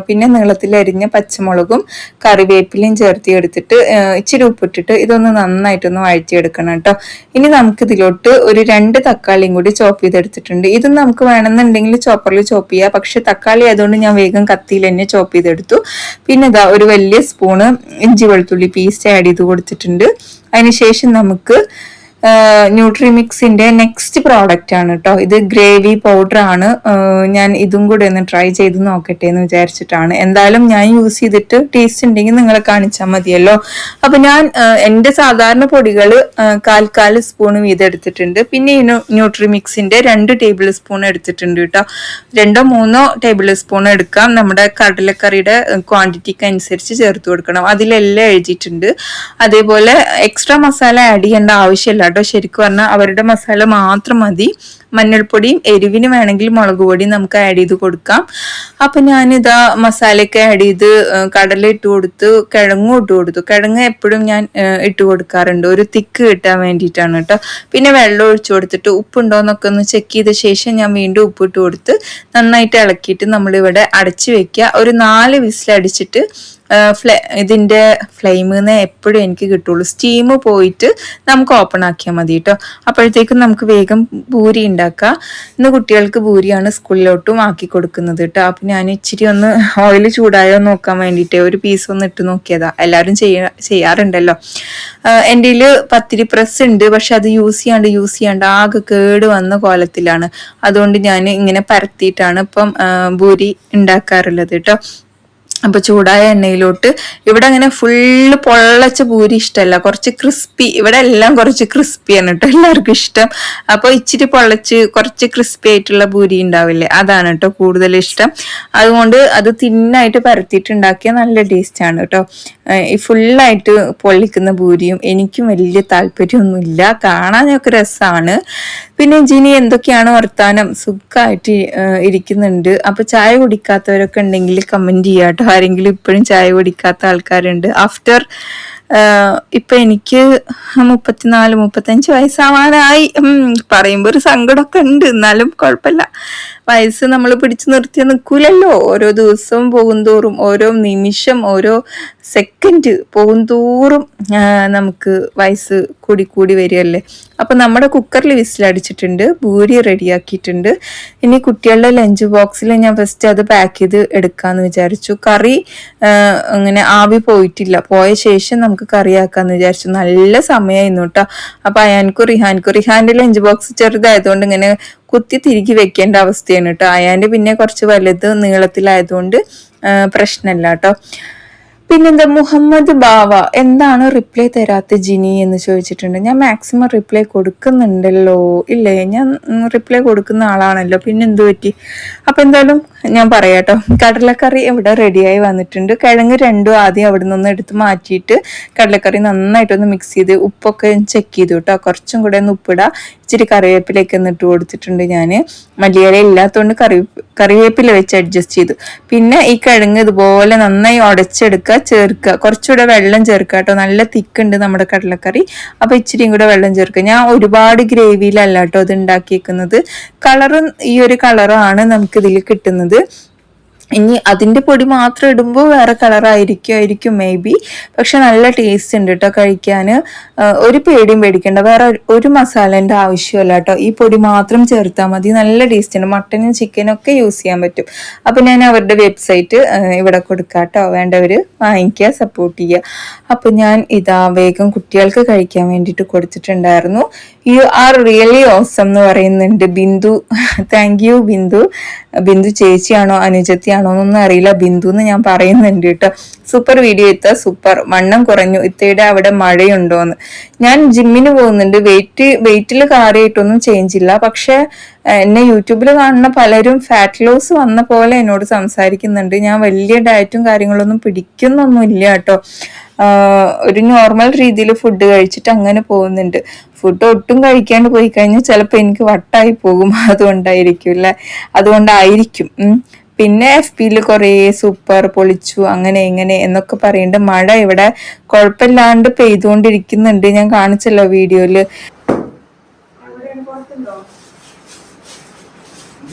പിന്നെ നീളത്തിൽ അരിഞ്ഞ പച്ചമുളകും കറിവേപ്പിലയും എടുത്തിട്ട് ഇച്ചിരി ഉപ്പിട്ടിട്ട് ഇതൊന്ന് നന്നായിട്ടൊന്ന് വഴറ്റിയെടുക്കണം കേട്ടോ. ഇനി നമുക്ക് ഇതിലോട്ട് ഒരു 2 തക്കാളിയും കൂടി ചോപ്പ് ചെയ്തെടുത്തിട്ടുണ്ട്. ഇത് നമുക്ക് വേണമെന്നുണ്ടെങ്കിൽ ചോപ്പറിൽ ചോപ്പ് ചെയ്യാം. പക്ഷെ തക്കാളി ആയതുകൊണ്ട് ഞാൻ വേഗം കത്തിയിൽ തന്നെ ചോപ്പ് ചെയ്തെടുത്തു. പിന്നെ ഇതാ ഒരു വലിയ സ്പൂണ് ഇഞ്ചി വെളുത്തുള്ളി പേസ്റ്റ് ആഡ് ചെയ്ത് കൊടുത്തിട്ടുണ്ട്. അതിനുശേഷം നമുക്ക് ന്യൂട്രിമിക്സിന്റെ നെക്സ്റ്റ് പ്രോഡക്റ്റ് ആണ് കേട്ടോ. ഇത് ഗ്രേവി പൗഡർ ആണ്. ഞാൻ ഇതും കൂടെ ഒന്ന് ട്രൈ ചെയ്ത് നോക്കട്ടെ എന്ന് വിചാരിച്ചിട്ടാണ്. എന്തായാലും ഞാൻ യൂസ് ചെയ്തിട്ട് ടേസ്റ്റ് ഉണ്ടെങ്കിൽ നിങ്ങളെ കാണിച്ചാൽ മതിയല്ലോ. അപ്പൊ ഞാൻ എന്റെ സാധാരണ പൊടികൾ 1/4 സ്പൂൺ വീതം എടുത്തിട്ടുണ്ട്. പിന്നെ ഈ ന്യൂട്രിമിക്സിന്റെ 2 ടേബിൾ സ്പൂൺ എടുത്തിട്ടുണ്ട് കേട്ടോ. 2-3 ടേബിൾ സ്പൂൺ എടുക്കാം. നമ്മുടെ കടലക്കറിയുടെ ക്വാണ്ടിറ്റിക്ക് അനുസരിച്ച് ചേർത്ത് കൊടുക്കണം. അതിലെല്ലാം എഴുതിയിട്ടുണ്ട്. അതേപോലെ എക്സ്ട്രാ മസാല ആഡ് ചെയ്യേണ്ട ആവശ്യമില്ല കേട്ടോ. ശരിക്കും പറഞ്ഞാൽ അവരുടെ മസാല മാത്രം മതി. മഞ്ഞൾപ്പൊടിയും എരിവിന് വേണമെങ്കിൽ മുളക് പൊടിയും നമുക്ക് ആഡ് ചെയ്ത് കൊടുക്കാം. അപ്പൊ ഞാനിതാ മസാലയൊക്കെ ആഡ് ചെയ്ത് കടല ഇട്ട് കൊടുത്ത് കിഴങ്ങും ഇട്ട് കൊടുത്തു. കിഴങ്ങ് എപ്പോഴും ഞാൻ ഇട്ട് കൊടുക്കാറുണ്ട്, ഒരു തിക്ക് കിട്ടാൻ വേണ്ടിയിട്ടാണ് കേട്ടോ. പിന്നെ വെള്ളം ഒഴിച്ചു കൊടുത്തിട്ട് ഉപ്പുണ്ടോന്നൊക്കെ ഒന്ന് ചെക്ക് ചെയ്ത ശേഷം ഞാൻ വീണ്ടും ഉപ്പിട്ട് കൊടുത്ത് നന്നായിട്ട് ഇളക്കിയിട്ട് നമ്മളിവിടെ അടച്ചു വെക്കുക. ഒരു 4 വിസിലടിച്ചിട്ട് ഇതിന്റെ ഫ്ലെയിമിന്ന് എപ്പോഴും എനിക്ക് കിട്ടുള്ളൂ. സ്റ്റീം പോയിട്ട് നമുക്ക് ഓപ്പൺ ആക്കിയാൽ മതി കേട്ടോ. അപ്പോഴത്തേക്കും നമുക്ക് വേഗം പൂരി ഉണ്ടാക്കാം. ഇന്ന് കുട്ടികൾക്ക് പൂരിയാണ് സ്കൂളിലോട്ടും ആക്കി കൊടുക്കുന്നത് കേട്ടോ. അപ്പൊ ഞാൻ ഇച്ചിരി ഒന്ന് ഓയിൽ ചൂടായോ നോക്കാൻ വേണ്ടിയിട്ട് ഒരു പീസ് ഒന്ന് ഇട്ട് നോക്കിയതാ. എല്ലാവരും ചെയ്യാറുണ്ടല്ലോ. എൻ്റെ കയ്യില് പത്തിരി പ്രസ് ഉണ്ട്, പക്ഷെ അത് യൂസ് ചെയ്യാണ്ട് ആകെ കേട് വന്ന കോലത്തിലാണ്. അതുകൊണ്ട് ഞാൻ ഇങ്ങനെ പരത്തിയിട്ടാണ് ഇപ്പം പൂരി ഉണ്ടാക്കാറുള്ളത് കേട്ടോ. അപ്പൊ ചൂടായ എണ്ണയിലോട്ട് ഇവിടെ അങ്ങനെ ഫുള്ള് പൊള്ളച്ച പൂരി ഇഷ്ടമല്ല, കുറച്ച് ക്രിസ്പി. ഇവിടെ എല്ലാം കുറച്ച് ക്രിസ്പിയാണ് കേട്ടോ എല്ലാവർക്കും ഇഷ്ടം. അപ്പൊ ഇച്ചിരി പൊള്ളച്ച് കുറച്ച് ക്രിസ്പി ആയിട്ടുള്ള പൂരി ഉണ്ടാവില്ലേ, അതാണ് കേട്ടോ കൂടുതൽ ഇഷ്ടം. അതുകൊണ്ട് അത് തിന്നായിട്ട് പരത്തിയിട്ടുണ്ടാക്കിയ നല്ല ടേസ്റ്റ് ആണ് കേട്ടോ. ഈ ഫുള്ളായിട്ട് പൊള്ളിക്കുന്ന പൂരിയും എനിക്കും വലിയ താല്പര്യമൊന്നുമില്ല, കാണാനൊക്കെ രസമാണ്. പിന്നെ ജിനി എന്തൊക്കെയാണ് വർത്താനം, സുഖമായിട്ട് ഇരിക്കുന്നുണ്ട്. അപ്പൊ ചായ കുടിക്കാത്തവരൊക്കെ ഉണ്ടെങ്കിൽ കമന്റ് ചെയ്യാട്ടോ. ആരെങ്കിലും ഇപ്പോഴും ചായ കുടിക്കാത്ത ആൾക്കാരുണ്ട് ആഫ്റ്റർ ഇപ്പം എനിക്ക് 34-35 വയസ്സാവാനായി. പറയുമ്പോൾ ഒരു സങ്കടമൊക്കെ ഉണ്ട്, എന്നാലും കുഴപ്പമില്ല. വയസ്സ് നമ്മൾ പിടിച്ചു നിർത്തിയാൽ നിൽക്കൂലല്ലോ. ഓരോ ദിവസവും പോകുന്തോറും, ഓരോ നിമിഷം, ഓരോ സെക്കൻഡ് പോകുന്തോറും നമുക്ക് വയസ്സ് കൂടി വരികയല്ലേ. അപ്പം നമ്മുടെ കുക്കറിൽ വിസിലടിച്ചിട്ടുണ്ട്, ഭൂരി റെഡിയാക്കിയിട്ടുണ്ട്. ഇനി കുട്ടികളുടെ ലഞ്ച് ബോക്സിൽ ഞാൻ ഫസ്റ്റ് അത് പാക്ക് ചെയ്ത് എടുക്കാമെന്ന് വിചാരിച്ചു. കറി അങ്ങനെ ആവി പോയിട്ടില്ല, പോയ ശേഷം നമുക്ക് കറിയാക്കാമെന്ന് വിചാരിച്ചു. നല്ല സമയമായിരുന്നു കേട്ടോ. അപ്പം അയാൻക്കും റിഹാൻ്റെ ലഞ്ച് ബോക്സ് ചെറുതായതുകൊണ്ട് ഇങ്ങനെ കുത്തി തിരികെ വെക്കേണ്ട അവസ്ഥയാണ് കേട്ടോ. അയാൻ്റെ പിന്നെ കുറച്ച് വലുത് നീളത്തിലായതുകൊണ്ട് പ്രശ്നമില്ല കേട്ടോ. പിന്നെന്താ, മുഹമ്മദ് ബാവ എന്താണ് റിപ്ലൈ തരാത്ത ജിനി എന്ന് ചോദിച്ചിട്ടുണ്ട്. ഞാൻ മാക്സിമം റിപ്ലൈ കൊടുക്കുന്നുണ്ടല്ലോ, ഇല്ലേ? ഞാൻ റിപ്ലൈ കൊടുക്കുന്ന ആളാണല്ലോ, പിന്നെ എന്തു പറ്റി? അപ്പം എന്തായാലും ഞാൻ പറയാട്ടോ. കടലക്കറി ഇവിടെ റെഡിയായി വന്നിട്ടുണ്ട്. കിഴങ്ങ് രണ്ടും ആദ്യം അവിടെ നിന്ന് എടുത്ത് മാറ്റിയിട്ട് കടലക്കറി നന്നായിട്ടൊന്ന് മിക്സ് ചെയ്ത് ഉപ്പൊക്കെ ചെക്ക് ചെയ്തു കേട്ടോ. കുറച്ചും കൂടെ ഒന്ന് ഉപ്പിടുക. ഇച്ചിരി കറിവേപ്പിലൊക്കെ ഒന്ന് ഇട്ട് കൊടുത്തിട്ടുണ്ട് ഞാൻ. മല്ലിയില ഇല്ലാത്തതുകൊണ്ട് കറിവേപ്പില വെച്ച് അഡ്ജസ്റ്റ് ചെയ്തു. പിന്നെ ഈ കിഴങ്ങ് ഇതുപോലെ നന്നായി ഉടച്ചെടുക്കുക, ചേർക്കുക. കുറച്ചുകൂടെ വെള്ളം ചേർക്കുക കേട്ടോ. നല്ല തിക്കുണ്ട് നമ്മുടെ കടലക്കറി, അപ്പോൾ ഇച്ചിരിയും കൂടെ വെള്ളം ചേർക്കുക. ഞാൻ ഒരുപാട് ഗ്രേവിയിലല്ല കേട്ടോ ഇത് ഉണ്ടാക്കിയേക്കുന്നത്. കളറും ഈ ഒരു കളറാണ് നമുക്കിതിൽ കിട്ടുന്നത്. ഇനി അതിൻ്റെ പൊടി മാത്രം ഇടുമ്പോൾ വേറെ കളറായിരിക്കും മേ ബി. പക്ഷെ നല്ല ടേസ്റ്റ് ഉണ്ട് കേട്ടോ കഴിക്കാൻ. ഒരു പേടിയും പേടിക്കേണ്ട, വേറെ ഒരു മസാലേൻ്റെ ആവശ്യമല്ല കേട്ടോ. ഈ പൊടി മാത്രം ചേർത്താൽ മതി, നല്ല ടേസ്റ്റ് ഉണ്ട്. മട്ടനും ചിക്കനും ഒക്കെ യൂസ് ചെയ്യാൻ പറ്റും. അപ്പം ഞാൻ അവരുടെ വെബ്സൈറ്റ് ഇവിടെ കൊടുക്കാം കേട്ടോ, വേണ്ടവർ വാങ്ങിക്കുക, സപ്പോർട്ട് ചെയ്യുക. അപ്പം ഞാൻ ഇതാ വേഗം കുട്ടികൾക്ക് കഴിക്കാൻ വേണ്ടിയിട്ട് കൊടുത്തിട്ടുണ്ടായിരുന്നു. യു ആർ റിയലി ഓസം എന്ന് പറയുന്നുണ്ട് ബിന്ദു. Thank you Bindu. ബിന്ദു ചേച്ചിയാണോ അനുജത്തിയാണോ എന്നൊന്നും അറിയില്ല, ബിന്ദു എന്ന് ഞാൻ പറയുന്നുണ്ട് കേട്ടോ. സൂപ്പർ വീഡിയോ ഇത്ത, സൂപ്പർ. വണ്ണം കുറഞ്ഞു. ഇത്തയുടെ അവിടെ മഴയുണ്ടോന്ന്. ഞാൻ ജിമ്മിന് പോകുന്നുണ്ട്. വെയിറ്റിൽ കാര്യമായിട്ടൊന്നും ചേഞ്ച് ഇല്ല. പക്ഷെ എന്നെ യൂട്യൂബിൽ കാണുന്ന പലരും ഫാറ്റ് ലോസ് വന്ന പോലെ എന്നോട് സംസാരിക്കുന്നുണ്ട്. ഞാൻ വലിയ ഡയറ്റും കാര്യങ്ങളൊന്നും പിടിക്കുന്നൊന്നും ഇല്ല കേട്ടോ. ഒരു നോർമൽ രീതിയിൽ ഫുഡ് കഴിച്ചിട്ട് അങ്ങനെ പോകുന്നുണ്ട്. ഫുഡ് ഒട്ടും കഴിക്കാണ്ട് പോയി കഴിഞ്ഞാൽ ചിലപ്പോൾ എനിക്ക് വട്ടായി പോകും. അതുകൊണ്ടായിരിക്കും. പിന്നെ FBയിൽ കുറേ സൂപ്പർ പൊളിച്ചു അങ്ങനെ ഇങ്ങനെ എന്നൊക്കെ പറയുന്നുണ്ട്. മഴ ഇവിടെ കുഴപ്പമില്ലാണ്ട് പെയ്തുകൊണ്ടിരിക്കുന്നുണ്ട്. ഞാൻ കാണിച്ചല്ലോ വീഡിയോയില്.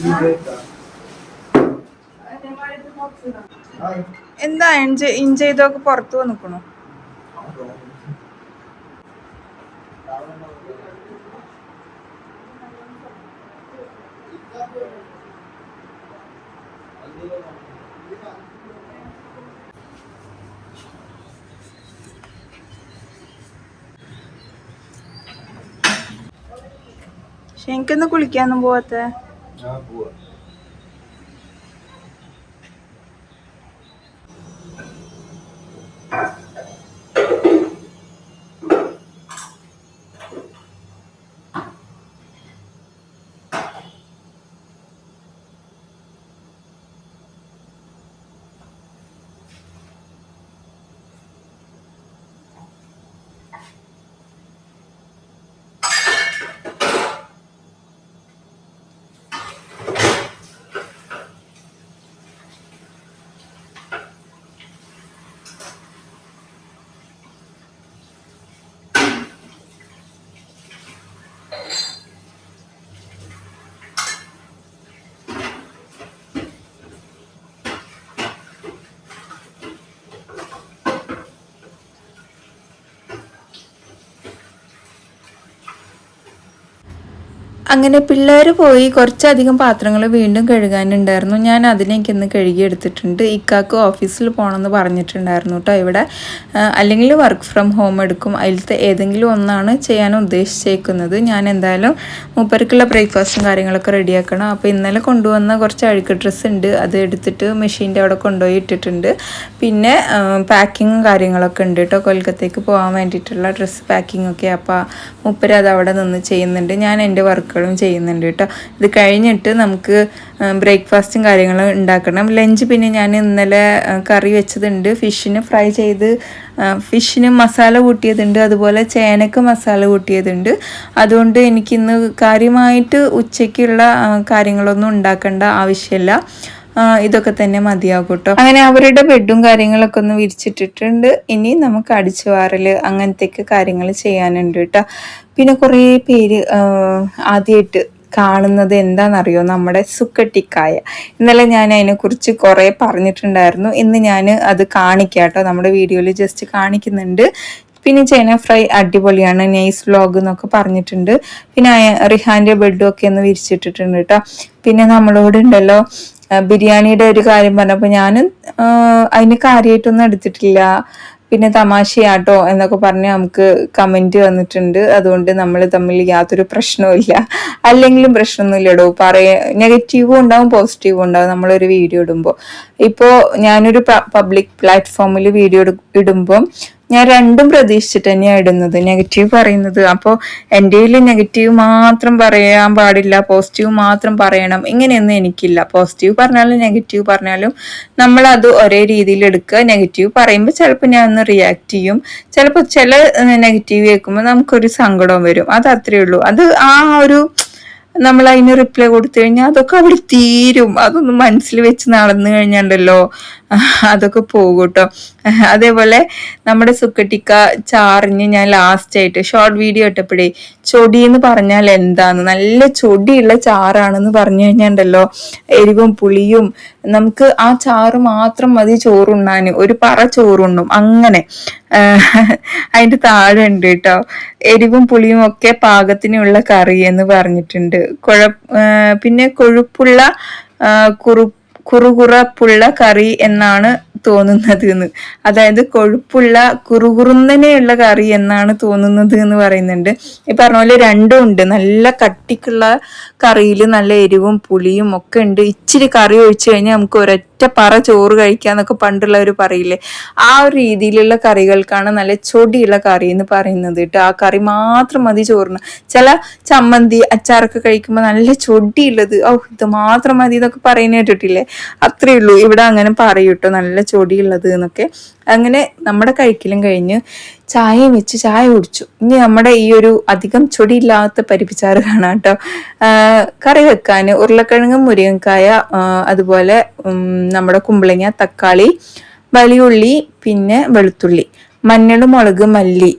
എന്താ ഇഞ്ച ചെയ്തൊക്കെ പുറത്തു നിൽക്കണോ? പക്ഷെ എനിക്കൊന്ന് കുളിക്കാനൊന്നും പോവാത്ത. അങ്ങനെ പിള്ളേർ പോയി കുറച്ചധികം പാത്രങ്ങൾ വീണ്ടും കഴുകാനുണ്ടായിരുന്നു. ഞാൻ അതിലേക്ക് ഇന്ന് കഴുകിയെടുത്തിട്ടുണ്ട്. ഇക്കാക്ക് ഓഫീസിൽ പോകണമെന്ന് പറഞ്ഞിട്ടുണ്ടായിരുന്നു കേട്ടോ ഇവിടെ. അല്ലെങ്കിൽ വർക്ക് ഫ്രം ഹോം എടുക്കും. അതിലത്തെ ഏതെങ്കിലും ഒന്നാണ് ചെയ്യാൻ ഉദ്ദേശിച്ചേക്കുന്നത്. ഞാൻ എന്തായാലും മൂപ്പർക്കുള്ള ബ്രേക്ക്ഫാസ്റ്റും കാര്യങ്ങളൊക്കെ റെഡിയാക്കണം. അപ്പോൾ ഇന്നലെ കൊണ്ടുവന്ന കുറച്ച് അഴുക്ക് ഡ്രസ്സ് ഉണ്ട്, അത് എടുത്തിട്ട് മെഷീൻ്റെ അവിടെ കൊണ്ടുപോയി ഇട്ടിട്ടുണ്ട്. പിന്നെ പാക്കിങ്ങും കാര്യങ്ങളൊക്കെ ഉണ്ട് കേട്ടോ, കൊൽക്കത്തേക്ക് പോകാൻ വേണ്ടിയിട്ടുള്ള ഡ്രസ്സ് പാക്കിങ്ങൊക്കെ. അപ്പോൾ മൂപ്പര് അത് അവിടെ നിന്ന് ചെയ്യുന്നുണ്ട്, ഞാൻ എൻ്റെ വർക്കുകളും ചെയ്യുന്നുണ്ട് കേട്ടോ. ഇത് കഴിഞ്ഞിട്ട് നമുക്ക് ബ്രേക്ക്ഫാസ്റ്റും കാര്യങ്ങളും ഉണ്ടാക്കണം. ലഞ്ച് പിന്നെ ഞാൻ ഇന്നലെ കറി വെച്ചതുണ്ട്, ഫിഷിന് ഫ്രൈ ചെയ്ത് ഫിഷിന് മസാല കൂട്ടിയതുണ്ട്, അതുപോലെ ചേനക്ക് മസാല കൂട്ടിയതുണ്ട്. അതുകൊണ്ട് എനിക്കിന്ന് കാര്യമായിട്ട് ഉച്ചയ്ക്കുള്ള കാര്യങ്ങളൊന്നും ഉണ്ടാക്കേണ്ട ആവശ്യമില്ല. ഇതൊക്കെ തന്നെ മതിയാകും കേട്ടോ. അങ്ങനെ അവരുടെ ബെഡും കാര്യങ്ങളൊക്കെ ഒന്ന് വിരിച്ചിട്ടിട്ടുണ്ട്. ഇനി നമുക്ക് അടിച്ചു വാരല് അങ്ങനത്തെയൊക്കെ കാര്യങ്ങൾ ചെയ്യാനുണ്ട് കേട്ടോ. പിന്നെ കുറേ പേര് ആദ്യമായിട്ട് കാണുന്നത് എന്താണെന്നറിയോ, നമ്മുടെ സുക്കട്ടിക്കായ. ഇന്നലെ ഞാൻ അതിനെക്കുറിച്ച് കുറേ പറഞ്ഞിട്ടുണ്ടായിരുന്നു. ഇന്ന് ഞാൻ അത് കാണിക്കാം കേട്ടോ, നമ്മുടെ വീഡിയോയിൽ ജസ്റ്റ് കാണിക്കുന്നുണ്ട്. പിന്നെ ചൈന ഫ്രൈ അടിപൊളിയാണ്, നൈസ് വ്ലോഗ് എന്നൊക്കെ പറഞ്ഞിട്ടുണ്ട്. പിന്നെ റിഹാൻ്റെ ബെഡും ഒക്കെ ഒന്ന് വിരിച്ചിട്ടിട്ടുണ്ട് കേട്ടോ. പിന്നെ നമ്മളോട് ഉണ്ടല്ലോ ബിരിയാണിയുടെ ഒരു കാര്യം പറഞ്ഞപ്പോൾ ഞാൻ അതിന് കാര്യമായിട്ടൊന്നും എടുത്തിട്ടില്ല. പിന്നെ തമാശയാട്ടോ എന്നൊക്കെ പറഞ്ഞ് നമുക്ക് കമന്റ് വന്നിട്ടുണ്ട്. അതുകൊണ്ട് നമ്മൾ തമ്മിൽ യാതൊരു പ്രശ്നവും അല്ലെങ്കിലും പ്രശ്നമൊന്നുമില്ലടോ. നെഗറ്റീവും ഉണ്ടാവും പോസിറ്റീവും ഉണ്ടാവും നമ്മളൊരു വീഡിയോ ഇടുമ്പോൾ. ഇപ്പോൾ ഞാനൊരു പബ്ലിക് പ്ലാറ്റ്ഫോമിൽ വീഡിയോ ഇടുമ്പോൾ ഞാൻ രണ്ടും പ്രതീക്ഷിച്ചിട്ട് തന്നെയാണ് ഇടുന്നത്, നെഗറ്റീവ് പറയുന്നത്. അപ്പോൾ എൻ്റെ കയ്യിൽ നെഗറ്റീവ് മാത്രം പറയാൻ പാടില്ല, പോസിറ്റീവ് മാത്രം പറയണം, ഇങ്ങനെയൊന്നും എനിക്കില്ല. പോസിറ്റീവ് പറഞ്ഞാലും നെഗറ്റീവ് പറഞ്ഞാലും നമ്മളത് ഒരേ രീതിയിൽ എടുക്കുക. നെഗറ്റീവ് പറയുമ്പോൾ ചിലപ്പോൾ ഞാൻ ഒന്ന് റിയാക്ട് ചെയ്യും, ചിലപ്പോൾ ചില നെഗറ്റീവ് കേൾക്കുമ്പോൾ നമുക്കൊരു സങ്കടം വരും. അത് അത്രയേ ഉള്ളൂ. അത് ആ ഒരു നമ്മൾ അതിന് റിപ്ലൈ കൊടുത്തു കഴിഞ്ഞാൽ അതൊക്കെ അവിടെ തീരും. അതൊന്നും മനസ്സിൽ വെച്ച് നടന്നു കഴിഞ്ഞാണ്ടല്ലോ അതൊക്കെ പോകും കേട്ടോ. അതേപോലെ നമ്മുടെ സുക്കട്ടിക്ക ചാറിന് ഞാൻ ലാസ്റ്റ് ആയിട്ട് ഷോർട്ട് വീഡിയോ ഇട്ടപ്പോഴേ ചൊടി എന്ന് പറഞ്ഞാൽ എന്താന്ന്, നല്ല ചൊടിയുള്ള ചാറാണെന്ന് പറഞ്ഞു കഴിഞ്ഞാണ്ടല്ലോ എരിവും പുളിയും നമുക്ക് ആ ചാറ് മാത്രം മതി ചോറുണ്ണാൻ, ഒരു പറ ചോറുണ്ണും അങ്ങനെ. അതിന്റെ താഴെ ഉണ്ട് കേട്ടോ, എരിവും പുളിയും ഒക്കെ പാകത്തിനുള്ള കറി എന്ന് പറഞ്ഞിട്ടുണ്ട്. പിന്നെ കൊഴുപ്പുള്ള കുറുകുറപ്പുള്ള കറി എന്നാണ് തോന്നുന്നത് എന്ന്, അതായത് കൊഴുപ്പുള്ള കുറുകുറുന്നനെയുള്ള കറി എന്നാണ് തോന്നുന്നത് എന്ന് പറയുന്നുണ്ട്. ഈ പറഞ്ഞ പോലെ രണ്ടും ഉണ്ട്, നല്ല കട്ടിക്കുള്ള കറിയിൽ നല്ല എരിവും പുളിയും ഒക്കെ ഉണ്ട്. ഇച്ചിരി കറി ഒഴിച്ചു കഴിഞ്ഞാൽ നമുക്ക് ഒരൊറ്റ പറ ചോറ് കഴിക്കാന്നൊക്കെ പണ്ടുള്ളവർ പറയില്ലേ, ആ ഒരു രീതിയിലുള്ള കറികൾക്കാണ് നല്ല ചൊടിയുള്ള കറി എന്ന് പറയുന്നത് കേട്ടോ. ആ കറി മാത്രം മതി ചോറിന്. ചില ചമ്മന്തി അച്ചാറൊക്കെ കഴിക്കുമ്പോൾ നല്ല ചൊടിയുള്ളത്, ഇത് മാത്രം മതി എന്നൊക്കെ പറയുന്ന കേട്ടിട്ടില്ലേ, അത്രേ ഉള്ളൂ. ഇവിടെ അങ്ങനെ പറയും കേട്ടോ, നല്ല ചൊടിയുള്ളത് എന്നൊക്കെ. അങ്ങനെ നമ്മുടെ കഴിക്കലും കഴിഞ്ഞ് ചായയും വെച്ച് ചായ കുടിച്ചു. ഇനി നമ്മുടെ ഈ ഒരു അധികം ചൊടിയില്ലാത്ത പരിപ്പിച്ചാറ് കാണാം കേട്ടോ. കറി വെക്കാൻ ഉരുളക്കിഴങ്ങ്, മുരിങ്ങക്കായ, അതുപോലെ നമ്മുടെ കുമ്പളങ്ങ, തക്കാളി, വലിയുള്ളി, പിന്നെ വെളുത്തുള്ളി, മഞ്ഞൾ, മുളക്, മല്ലി,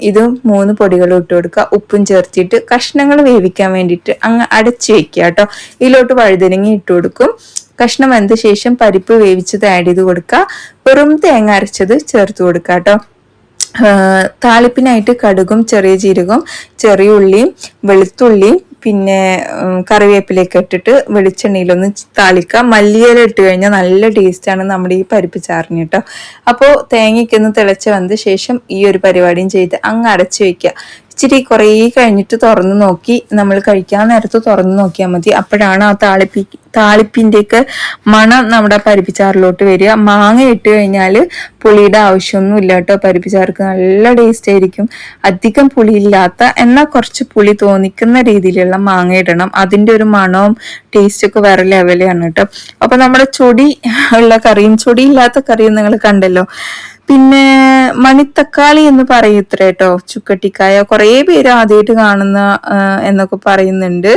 ഇത് 3 പൊടികൾ ഇട്ട് കൊടുക്കുക. ഉപ്പും ചേർത്തിട്ട് കഷ്ണങ്ങൾ വേവിക്കാൻ വേണ്ടിയിട്ട് അങ്ങ് അടച്ചു വെക്കുക കേട്ടോ. ഇതിലോട്ട് വഴുതനങ്ങ ഇട്ട് കൊടുക്കും. കഷ്ണം വെന്ത ശേഷം പരിപ്പ് വേവിച്ചത് ആഡ് ചെയ്ത് കൊടുക്കുക. വെറും തേങ്ങ അരച്ചത് ചേർത്ത് കൊടുക്കുക കേട്ടോ. താളിപ്പിനായിട്ട് കടുകും ചെറിയ ജീരകവും ചെറിയ ഉള്ളിയും വെളുത്തുള്ളിയും പിന്നെ കറിവേപ്പിലേക്ക് ഇട്ടിട്ട് വെളിച്ചെണ്ണയിലൊന്ന് താളിക്കുക. മല്ലിയില ഇട്ട് കഴിഞ്ഞാൽ നല്ല ടേസ്റ്റാണ് നമ്മുടെ ഈ പരിപ്പ് ചാറിന് കേട്ടോ. അപ്പോൾ തേങ്ങയ്ക്കൊന്ന് തിളച്ച് വന്ന ശേഷം ഈ ഒരു പരിപാടിയും ചെയ്ത് അങ്ങ് അടച്ചു വെക്കുക. ഇച്ചിരി കുറേ കഴിഞ്ഞിട്ട് തുറന്നു നോക്കി, നമ്മൾ കഴിക്കാൻ നേരത്ത് തുറന്നു നോക്കിയാൽ മതി. അപ്പോഴാണ് ആ താളിപ്പിൻ്റെയൊക്കെ മണം നമ്മുടെ പരിപ്പിച്ചാറിലോട്ട് വരിക. മാങ്ങ ഇട്ട് കഴിഞ്ഞാൽ പുളിയുടെ ആവശ്യമൊന്നും ഇല്ല കേട്ടോ. പരിപ്പിച്ചാർക്ക് നല്ല ടേസ്റ്റ് ആയിരിക്കും. അധികം പുളിയില്ലാത്ത എന്നാൽ കുറച്ച് പുളി തോന്നിക്കുന്ന രീതിയിലുള്ള മാങ്ങ ഇടണം. അതിൻ്റെ ഒരു മണവും ടേസ്റ്റ് ഒക്കെ വേറെ ലെവലാണ് കേട്ടോ. അപ്പൊ നമ്മുടെ ചൊടി ഉള്ള കറിയും ചൊടിയില്ലാത്ത കറിയും നിങ്ങൾ കണ്ടല്ലോ. പിന്നെ മണിത്തക്കാളി എന്ന് പറയൂത്ര കേട്ടോ, ചുക്കട്ടിക്കായ. കുറേ പേര് ആദ്യമായിട്ട് കാണുന്ന എന്നൊക്കെ പറയുന്നുണ്ട്.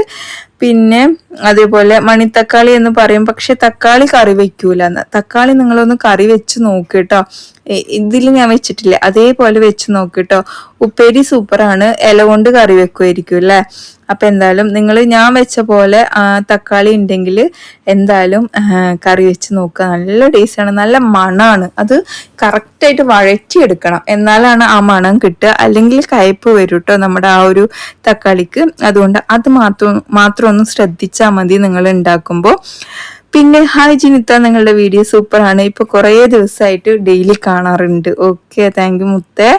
പിന്നെ അതേപോലെ മണിത്തക്കാളി എന്ന് പറയും, പക്ഷെ തക്കാളി കറി വെക്കൂല. തക്കാളി നിങ്ങളൊന്ന് കറി വെച്ച് നോക്ക് കേട്ടോ. ഇതിൽ ഞാൻ വെച്ചിട്ടില്ല, അതേപോലെ വെച്ച് നോക്ക് കേട്ടോ. ഉപ്പേരി സൂപ്പറാണ്, ഇല കൊണ്ട് കറി വെക്കുമായിരിക്കും അല്ലേ. അപ്പൊ എന്തായാലും നിങ്ങൾ ഞാൻ വെച്ച പോലെ തക്കാളി ഉണ്ടെങ്കിൽ എന്തായാലും കറി വെച്ച് നോക്കുക. നല്ല ടേസ്റ്റാണ്, നല്ല മണമാണ്. അത് കറക്റ്റായിട്ട് വഴറ്റിയെടുക്കണം, എന്നാലാണ് ആ മണം കിട്ടുക. അല്ലെങ്കിൽ കയ്പ്പ് വരും കേട്ടോ നമ്മുടെ ആ ഒരു തക്കാളിക്ക്. അതുകൊണ്ട് അത് മാത്രം ഒന്ന് ശ്രദ്ധിച്ചാൽ മതി നിങ്ങൾ ഉണ്ടാക്കുമ്പോൾ. പിന്നെ ഹായ് ജിനിത്ത, നിങ്ങളുടെ വീഡിയോ സൂപ്പറാണ്, ഇപ്പൊ കുറേ ദിവസമായിട്ട് ഡെയിലി കാണാറുണ്ട്. ഓക്കെ, താങ്ക് യു മുത്തേ.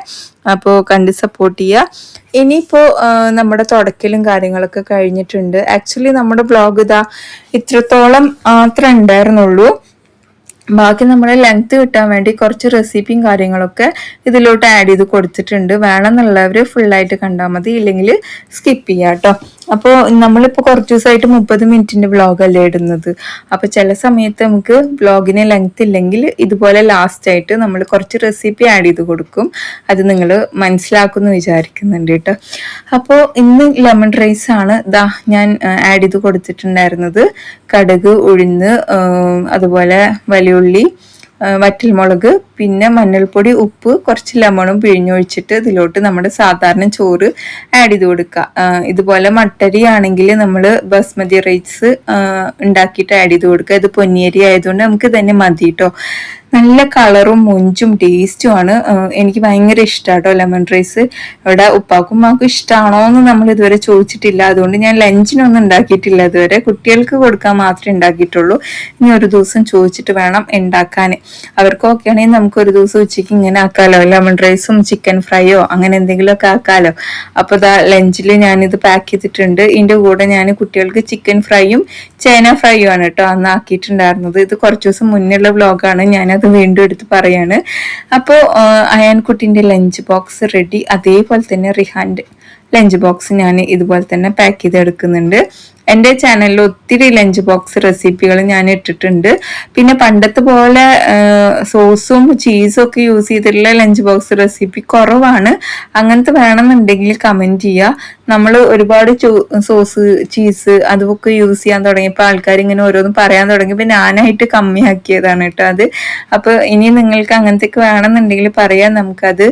അപ്പോൾ കണ്ട് സപ്പോർട്ട് ചെയ്യുക. ഇനിയിപ്പോ നമ്മുടെ തുടക്കലും കാര്യങ്ങളൊക്കെ കഴിഞ്ഞിട്ടുണ്ട്. ആക്ച്വലി നമ്മുടെ ബ്ലോഗ് ഇത്രത്തോളം മാത്രമേ ഉണ്ടായിരുന്നുള്ളൂ. ബാക്കി നമ്മുടെ ലെങ്ത് കിട്ടാൻ വേണ്ടി കുറച്ച് റെസിപ്പിയും കാര്യങ്ങളൊക്കെ ഇതിലോട്ട് ആഡ് ചെയ്ത് കൊടുത്തിട്ടുണ്ട്. വേണമെന്നുള്ളവർ ഫുള്ളായിട്ട് കണ്ടാൽ മതി, ഇല്ലെങ്കിൽ സ്കിപ്പ് ചെയ്യാം കേട്ടോ. അപ്പോൾ നമ്മളിപ്പോൾ കുറച്ച് ദിവസമായിട്ട് 30 മിനിറ്റിന്റെ വ്ളോഗല്ലേ ഇടുന്നത്. അപ്പോൾ ചില സമയത്ത് നമുക്ക് വ്ളോഗിന് ലെങ്ത് ഇല്ലെങ്കിൽ ഇതുപോലെ ലാസ്റ്റ് ആയിട്ട് നമ്മൾ കുറച്ച് റെസിപ്പി ആഡ് ചെയ്ത് കൊടുക്കും. അത് നിങ്ങൾ മനസ്സിലാക്കുമെന്ന് വിചാരിക്കുന്നുണ്ട് കേട്ടോ. അപ്പോൾ ഇന്ന് ലെമൺ റൈസ് ആണ് ഞാൻ ആഡ് ചെയ്ത് കൊടുത്തിട്ടുണ്ടായിരുന്നത്. കടുക്, ഉഴുന്ന്, അതുപോലെ വലിയുള്ളി, വറ്റൽമുളക്, പിന്നെ മഞ്ഞൾപ്പൊടി, ഉപ്പ്, കുറച്ച് ലെമണും പിഴിഞ്ഞൊഴിച്ചിട്ട് ഇതിലോട്ട് നമ്മുടെ സാധാരണ ചോറ് ആഡ് ചെയ്ത് കൊടുക്കുക. ഇതുപോലെ മട്ടരി ആണെങ്കിൽ നമ്മൾ ബസ്മതി റൈസ് ഉണ്ടാക്കിയിട്ട് ആഡ് ചെയ്ത് കൊടുക്കുക. ഇത് പൊന്നിയരി ആയതുകൊണ്ട് നമുക്ക് തന്നെ മതി കേട്ടോ. നല്ല കളറും മൊഞ്ചും ടേസ്റ്റുമാണ്. എനിക്ക് ഭയങ്കര ഇഷ്ടമാട്ടോ ലെമൺ റൈസ്. ഇവിടെ ഉപ്പാക്കും ഉമ്മാക്കും ഇഷ്ടമാണോ എന്ന് നമ്മൾ ഇതുവരെ ചോദിച്ചിട്ടില്ല. അതുകൊണ്ട് ഞാൻ ലഞ്ചിനൊന്നും ഉണ്ടാക്കിയിട്ടില്ല ഇതുവരെ. കുട്ടികൾക്ക് കൊടുക്കാൻ മാത്രമേ ഉണ്ടാക്കിയിട്ടുള്ളൂ. ഇനി ഒരു ദിവസം ചോദിച്ചിട്ട് വേണം ഉണ്ടാക്കാൻ. അവർക്കൊക്കെ ആണെങ്കിൽ നമുക്ക് ഒരു ദിവസം ഉച്ചയ്ക്ക് ഇങ്ങനെ ആക്കാലോ, ലെമൺ റൈസും ചിക്കൻ ഫ്രൈയോ അങ്ങനെ എന്തെങ്കിലുമൊക്കെ ആക്കാലോ. അപ്പോൾ ലഞ്ചിൽ ഞാനിത് പാക്ക് ചെയ്തിട്ടുണ്ട്. ഇതിൻ്റെ കൂടെ ഞാൻ കുട്ടികൾക്ക് ചിക്കൻ ഫ്രൈയും ചേന ഫ്രൈയും ആണ് കേട്ടോ അന്ന് ആക്കിയിട്ടുണ്ടായിരുന്നത്. ഇത് കുറച്ച് ദിവസം മുന്നുള്ള വ്ളോഗാണ്, ഞാനത് വീണ്ടും എടുത്ത് പറയാണ്. അപ്പോൾ അയാൻകുട്ടിൻ്റെ ലഞ്ച് ബോക്സ് റെഡി. അതേപോലെ തന്നെ റിഹാൻ്റെ ലഞ്ച് ബോക്സ് ഞാൻ ഇതുപോലെ തന്നെ പാക്ക് ചെയ്തെടുക്കുന്നുണ്ട്. എൻ്റെ ചാനലിൽ ഒത്തിരി ലഞ്ച് ബോക്സ് റെസിപ്പികൾ ഞാൻ ഇട്ടിട്ടുണ്ട്. പിന്നെ പണ്ടത്തെ പോലെ സോസും ചീസും ഒക്കെ യൂസ് ചെയ്തിട്ടുള്ള ലഞ്ച് ബോക്സ് റെസിപ്പി കുറവാണ്. അങ്ങനത്തെ വേണമെന്നുണ്ടെങ്കിൽ കമൻറ്റ് ചെയ്യുക. നമ്മൾ ഒരുപാട് സോസ്, ചീസ് അതൊക്കെ യൂസ് ചെയ്യാൻ തുടങ്ങിയപ്പോൾ ആൾക്കാർ ഇങ്ങനെ ഓരോന്നും പറയാൻ തുടങ്ങിയപ്പോൾ ഞാനായിട്ട് കമ്മിയാക്കിയതാണ് കേട്ടോ അത്. അപ്പോൾ ഇനി നിങ്ങൾക്ക് അങ്ങനത്തെയൊക്കെ വേണമെന്നുണ്ടെങ്കിൽ പറയാം, നമുക്കത്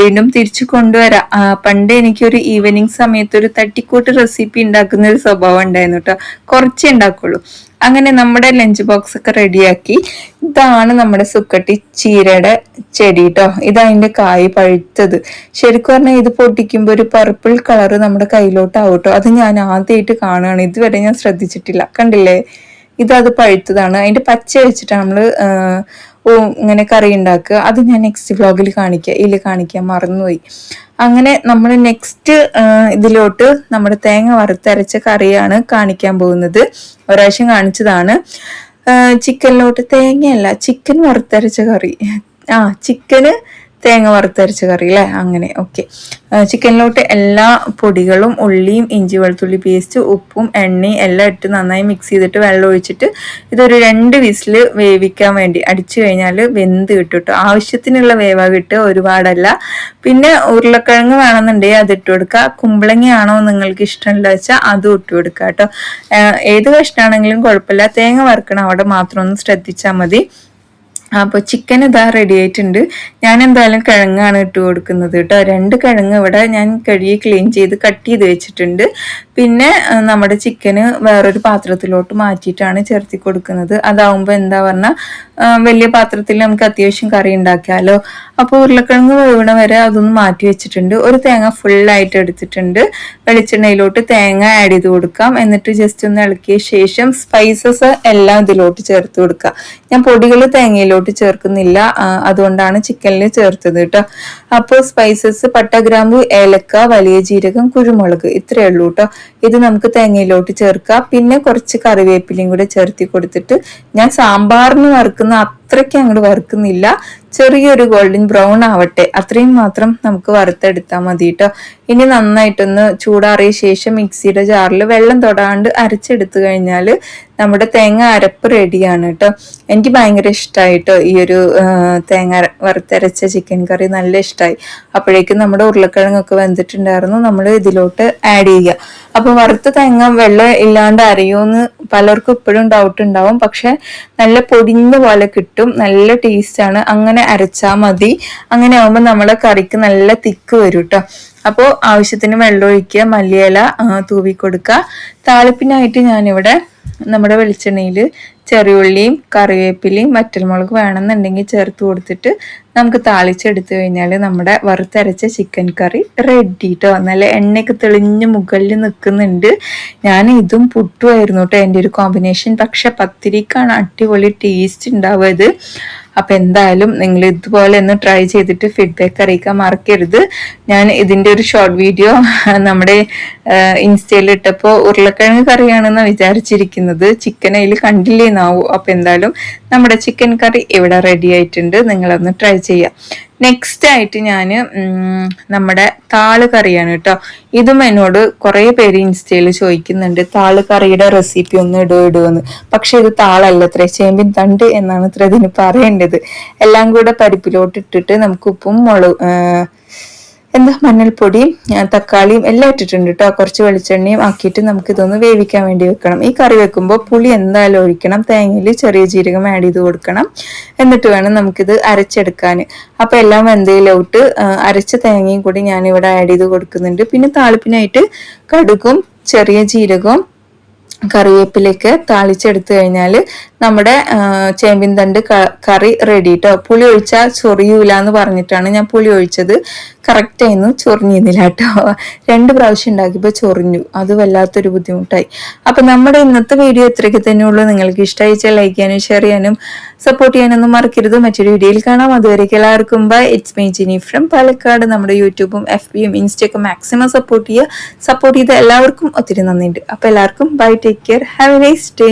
വീണ്ടും തിരിച്ചു കൊണ്ടുവരാം. പണ്ട് എനിക്കൊരു ഈവനിങ് സമയത്ത് ഒരു തട്ടിക്കൂട്ട് റെസിപ്പി ഉണ്ടാക്കുന്ന ഒരു സ്വഭാവം ഉണ്ടായിരുന്നു കേട്ടോ. കുറച്ചേ ഉണ്ടാക്കുള്ളൂ. അങ്ങനെ നമ്മുടെ ലഞ്ച് ബോക്സ് ഒക്കെ റെഡിയാക്കി. ഇതാണ് നമ്മുടെ സുക്കട്ടി ചീരയുടെ ചെടി കേട്ടോ. ഇതതിന്റെ കായ് പഴുത്തത്. ശരിക്കും പറഞ്ഞാൽ ഇത് പൊട്ടിക്കുമ്പോൾ ഒരു പർപ്പിൾ കളർ നമ്മുടെ കയ്യിലോട്ടാവും കേട്ടോ. അത് ഞാൻ ആദ്യമായിട്ട് കാണുകയാണ്, ഇതുവരെ ഞാൻ ശ്രദ്ധിച്ചിട്ടില്ല. കണ്ടില്ലേ, ഇത് പഴുത്തതാണ്. അതിന്റെ പച്ച വെച്ചിട്ടാണ് നമ്മള് ഇങ്ങനെ കറി ഉണ്ടാക്കുക. അത് ഞാൻ നെക്സ്റ്റ് വ്ലോഗിൽ കാണിക്കാൻ മറന്നുപോയി. അങ്ങനെ നമ്മൾ നെക്സ്റ്റ് ഇതിലോട്ട് നമ്മുടെ തേങ്ങ വറുത്തരച്ച കറിയാണ് കാണിക്കാൻ പോകുന്നത്. ഒരാവശ്യം കാണിച്ചതാണ്. ചിക്കനിലോട്ട് തേങ്ങയല്ല, ചിക്കൻ വറുത്തരച്ച കറി. ചിക്കന് തേങ്ങ വറുത്തരച്ച കറി അല്ലേ, അങ്ങനെ. ഓക്കെ. ചിക്കനിലോട്ട് എല്ലാ പൊടികളും, ഉള്ളിയും, ഇഞ്ചി വെളുത്തുള്ളി പേസ്റ്റ്, ഉപ്പും എണ്ണയും എല്ലാം ഇട്ട് നന്നായി മിക്സ് ചെയ്തിട്ട് വെള്ളം ഒഴിച്ചിട്ട് ഇതൊരു 2 വിസിൽ വേവിക്കാൻ വേണ്ടി അടിച്ചു കഴിഞ്ഞാൽ വെന്ത് കിട്ടും കേട്ടോ. ആവശ്യത്തിനുള്ള വേവ കിട്ടുക, ഒരുപാടല്ല. പിന്നെ ഉരുളക്കിഴങ്ങ് വേണമെന്നുണ്ടെങ്കിൽ അത് ഇട്ട് കൊടുക്കുക. കുമ്പളങ്ങയാണോ നിങ്ങൾക്ക് ഇഷ്ടമുള്ള വെച്ചാൽ അതും ഇട്ട് കൊടുക്കുക കേട്ടോ. ഏത് കഷ്ണമാണെങ്കിലും കുഴപ്പമില്ല. തേങ്ങ വറുക്കണം അവിടെ മാത്രം ഒന്ന് ശ്രദ്ധിച്ചാൽ മതി. അപ്പോൾ ചിക്കൻ ഇതാ റെഡി ആയിട്ടുണ്ട്. ഞാൻ എന്തായാലും കിഴങ്ങാണ് ഇട്ട് കൊടുക്കുന്നത് കേട്ടോ. 2 കിഴങ്ങ് ഇവിടെ ഞാൻ കഴുകി ക്ലീൻ ചെയ്ത് കട്ട് ചെയ്ത് വെച്ചിട്ടുണ്ട്. പിന്നെ നമ്മുടെ ചിക്കന് വേറൊരു പാത്രത്തിലോട്ട് മാറ്റിയിട്ടാണ് ചേർത്തി കൊടുക്കുന്നത്. അതാവുമ്പോൾ എന്താ പറഞ്ഞാൽ വലിയ പാത്രത്തിൽ നമുക്ക് അത്യാവശ്യം കറി ഉണ്ടാക്കിയാലോ. അപ്പോൾ ഉരുളക്കിഴങ്ങ് വേവണ വരെ അതൊന്ന് മാറ്റി വെച്ചിട്ടുണ്ട്. ഒരു തേങ്ങ ഫുള്ളായിട്ട് എടുത്തിട്ടുണ്ട്. വെളിച്ചെണ്ണയിലോട്ട് തേങ്ങ ആഡ് ചെയ്ത് കൊടുക്കാം. എന്നിട്ട് ജസ്റ്റ് ഒന്ന് ഇളക്കിയ ശേഷം സ്പൈസസ് എല്ലാം ഇതിലോട്ട് ചേർത്ത് കൊടുക്കുക. ഞാൻ പൊടികൾ തേങ്ങയിലോട്ട് ചേർക്കുന്നില്ല, അതുകൊണ്ടാണ് ചിക്കനിൽ ചേർത്തത് കേട്ടോ. അപ്പോൾ സ്പൈസസ് പട്ട, ഗ്രാമ്പു, ഏലക്ക, വലിയ ജീരകം, കുരുമുളക്, ഇത്രയേ ഉള്ളൂ കേട്ടോ. ഇത് നമുക്ക് തേങ്ങയിലോട്ട് ചേർക്കാം. പിന്നെ കുറച്ച് കറിവേപ്പിലയും കൂടെ ചേർത്തി കൊടുത്തിട്ട് ഞാൻ സാമ്പാറിന് വറുക്കുന്ന അത്രയ്ക്ക് അങ്ങോട്ട് വറുക്കുന്നില്ല. ചെറിയൊരു ഗോൾഡൻ ബ്രൗൺ ആവട്ടെ, അത്രയും മാത്രം നമുക്ക് വറുത്തെടുത്താൽ മതി കേട്ടോ. ഇനി നന്നായിട്ടൊന്ന് ചൂടാറിയ ശേഷം മിക്സിയുടെ ജാറിൽ വെള്ളം തൊടാണ്ട് അരച്ചെടുത്തു കഴിഞ്ഞാൽ നമ്മുടെ തേങ്ങ അരപ്പ് റെഡിയാണ് കേട്ടോ. എനിക്ക് ഭയങ്കര ഇഷ്ടമായിട്ടോ ഈ ഒരു തേങ്ങ വറുത്തരച്ച ചിക്കൻ കറി, നല്ല ഇഷ്ടമായി. അപ്പോഴേക്കും നമ്മുടെ ഉരുളക്കിഴങ്ങൊക്കെ വെന്തിട്ടുണ്ടായിരുന്നു. നമ്മൾ ഇതിലോട്ട് ആഡ് ചെയ്യുക. അപ്പൊ വറുത്ത തേങ്ങ വെള്ളം ഇല്ലാണ്ട് അരയോന്ന് പലർക്കും ഇപ്പോഴും ഡൗട്ട് ഉണ്ടാവും. പക്ഷെ നല്ല പൊടിഞ്ഞ പോലെ കിട്ടും, നല്ല ടേസ്റ്റ് ആണ്. അങ്ങനെ അരച്ചാൽ മതി. അങ്ങനെ ആവുമ്പോൾ നമ്മളെ കറിക്ക് നല്ല തിക്ക് വരും കേട്ടോ. അപ്പോൾ ആവശ്യത്തിന് വെള്ളം ഒഴിക്കുക, മല്ലിയില തൂവി കൊടുക്കുക. താളിപ്പിനായിട്ട് ഞാനിവിടെ നമ്മുടെ വെളിച്ചെണ്ണയിൽ ചെറിയുള്ളിയും കറിവേപ്പിലയും വറ്റൽമുളക് വേണമെന്നുണ്ടെങ്കിൽ ചേർത്ത് കൊടുത്തിട്ട് നമുക്ക് താളിച്ചെടുത്തു കഴിഞ്ഞാൽ നമ്മുടെ വറുത്തരച്ച ചിക്കൻ കറി റെഡി കേട്ടോ. നല്ല എണ്ണയൊക്കെ തെളിഞ്ഞ് മുകളിൽ നിൽക്കുന്നുണ്ട്. ഞാൻ ഇതും പുട്ടുമായിരുന്നു കേട്ടോ എൻ്റെ ഒരു കോമ്പിനേഷൻ. പക്ഷെ പത്തിരിക്കാണ് അടിപൊളി ടേസ്റ്റ് ഉണ്ടാവുക ഇത്. അപ്പൊ എന്തായാലും നിങ്ങൾ ഇതുപോലെ ഒന്ന് ട്രൈ ചെയ്തിട്ട് ഫീഡ്ബാക്ക് അറിയിക്കാൻ മറക്കരുത്. ഞാൻ ഇതിന്റെ ഒരു ഷോർട്ട് വീഡിയോ നമ്മുടെ ഇൻസ്റ്റയിൽ ഇട്ടപ്പോൾ ഉരുളക്കിഴങ്ങ് കറിയാണെന്ന് വിചാരിച്ചിരിക്കുന്നത്, ചിക്കൻ അതിൽ കണ്ടില്ലേന്നാവും. അപ്പൊ എന്തായാലും നമ്മുടെ ചിക്കൻ കറി ഇവിടെ റെഡി ആയിട്ടുണ്ട്. നിങ്ങളൊന്ന് ട്രൈ ചെയ്യാം. നെക്സ്റ്റ് ആയിട്ട് ഞാൻ നമ്മുടെ താള് കറിയാണ് കേട്ടോ. ഇതും എന്നോട് കുറേ പേര് ഇൻസ്റ്റയിൽ ചോദിക്കുന്നുണ്ട് താള് കറിയുടെ റെസിപ്പി ഒന്ന് ഇടുമെന്ന്. പക്ഷെ ഇത് താളല്ല അത്ര, ചേമ്പിൻ തണ്ട് എന്നാണ് അത്ര ഇതിന് പറയേണ്ടത്. എല്ലാം കൂടെ പരിപ്പിലോട്ട് ഇട്ടിട്ട് നമുക്ക് ഉപ്പും മഞ്ഞൾപ്പൊടിയും തക്കാളിയും എല്ലാം ഇട്ടിട്ടുണ്ട് കേട്ടോ. കുറച്ച് വെളിച്ചെണ്ണയും ആക്കിയിട്ട് നമുക്ക് ഇതൊന്ന് വേവിക്കാൻ വേണ്ടി വെക്കണം. ഈ കറി വെക്കുമ്പോൾ പുളി എന്തായാലും ഒഴിക്കണം, തേങ്ങയിൽ ചെറിയ ജീരകം ആഡ് ചെയ്ത് കൊടുക്കണം. എന്നിട്ട് വേണം നമുക്കിത് അരച്ചെടുക്കാൻ. അപ്പൊ എല്ലാം വെന്തയിലോട്ട് അരച്ച തേങ്ങയും കൂടി ഞാനിവിടെ ആഡ് ചെയ്ത് കൊടുക്കുന്നുണ്ട്. പിന്നെ താളിപ്പിനായിട്ട് കടുകും ചെറിയ ജീരകവും കറിവേപ്പിലേക്ക് താളിച്ചെടുത്തു കഴിഞ്ഞാൽ നമ്മുടെ ചേമ്പിൻ തണ്ട് കറി റെഡി കേട്ടോ. പുളി ഒഴിച്ചാൽ ചൊറിയൂല എന്ന് പറഞ്ഞിട്ടാണ് ഞാൻ പുളി ഒഴിച്ചത്. കറക്റ്റ് ആയിരുന്നു, ചൊറിഞ്ഞിരുന്നില്ല കേട്ടോ. 2 പ്രാവശ്യം ഉണ്ടാക്കിയപ്പോൾ ചൊറിഞ്ഞു, അത് വല്ലാത്തൊരു ബുദ്ധിമുട്ടായി. അപ്പൊ നമ്മുടെ ഇന്നത്തെ വീഡിയോ ഇത്രയ്ക്ക് തന്നെ ഉള്ളൂ. നിങ്ങൾക്ക് ഇഷ്ടമായിച്ചാൽ ലൈക്ക് ചെയ്യാനും ഷെയർ ചെയ്യാനും സപ്പോർട്ട് ചെയ്യാനൊന്നും മറക്കരുത്. മറ്റൊരു വീഡിയോയിൽ കാണാം. അതുവരേക്കും എല്ലാവർക്കും bye. It's me Jini from Palakkad. നമ്മുടെ യൂട്യൂബും FBയും ഇൻസ്റ്റയൊക്കെ മാക്സിമം സപ്പോർട്ട് ചെയ്ത എല്ലാവർക്കും ഒത്തിരി നന്ദിയുണ്ട്. അപ്പൊ എല്ലാവർക്കും bye, take care, have a nice day.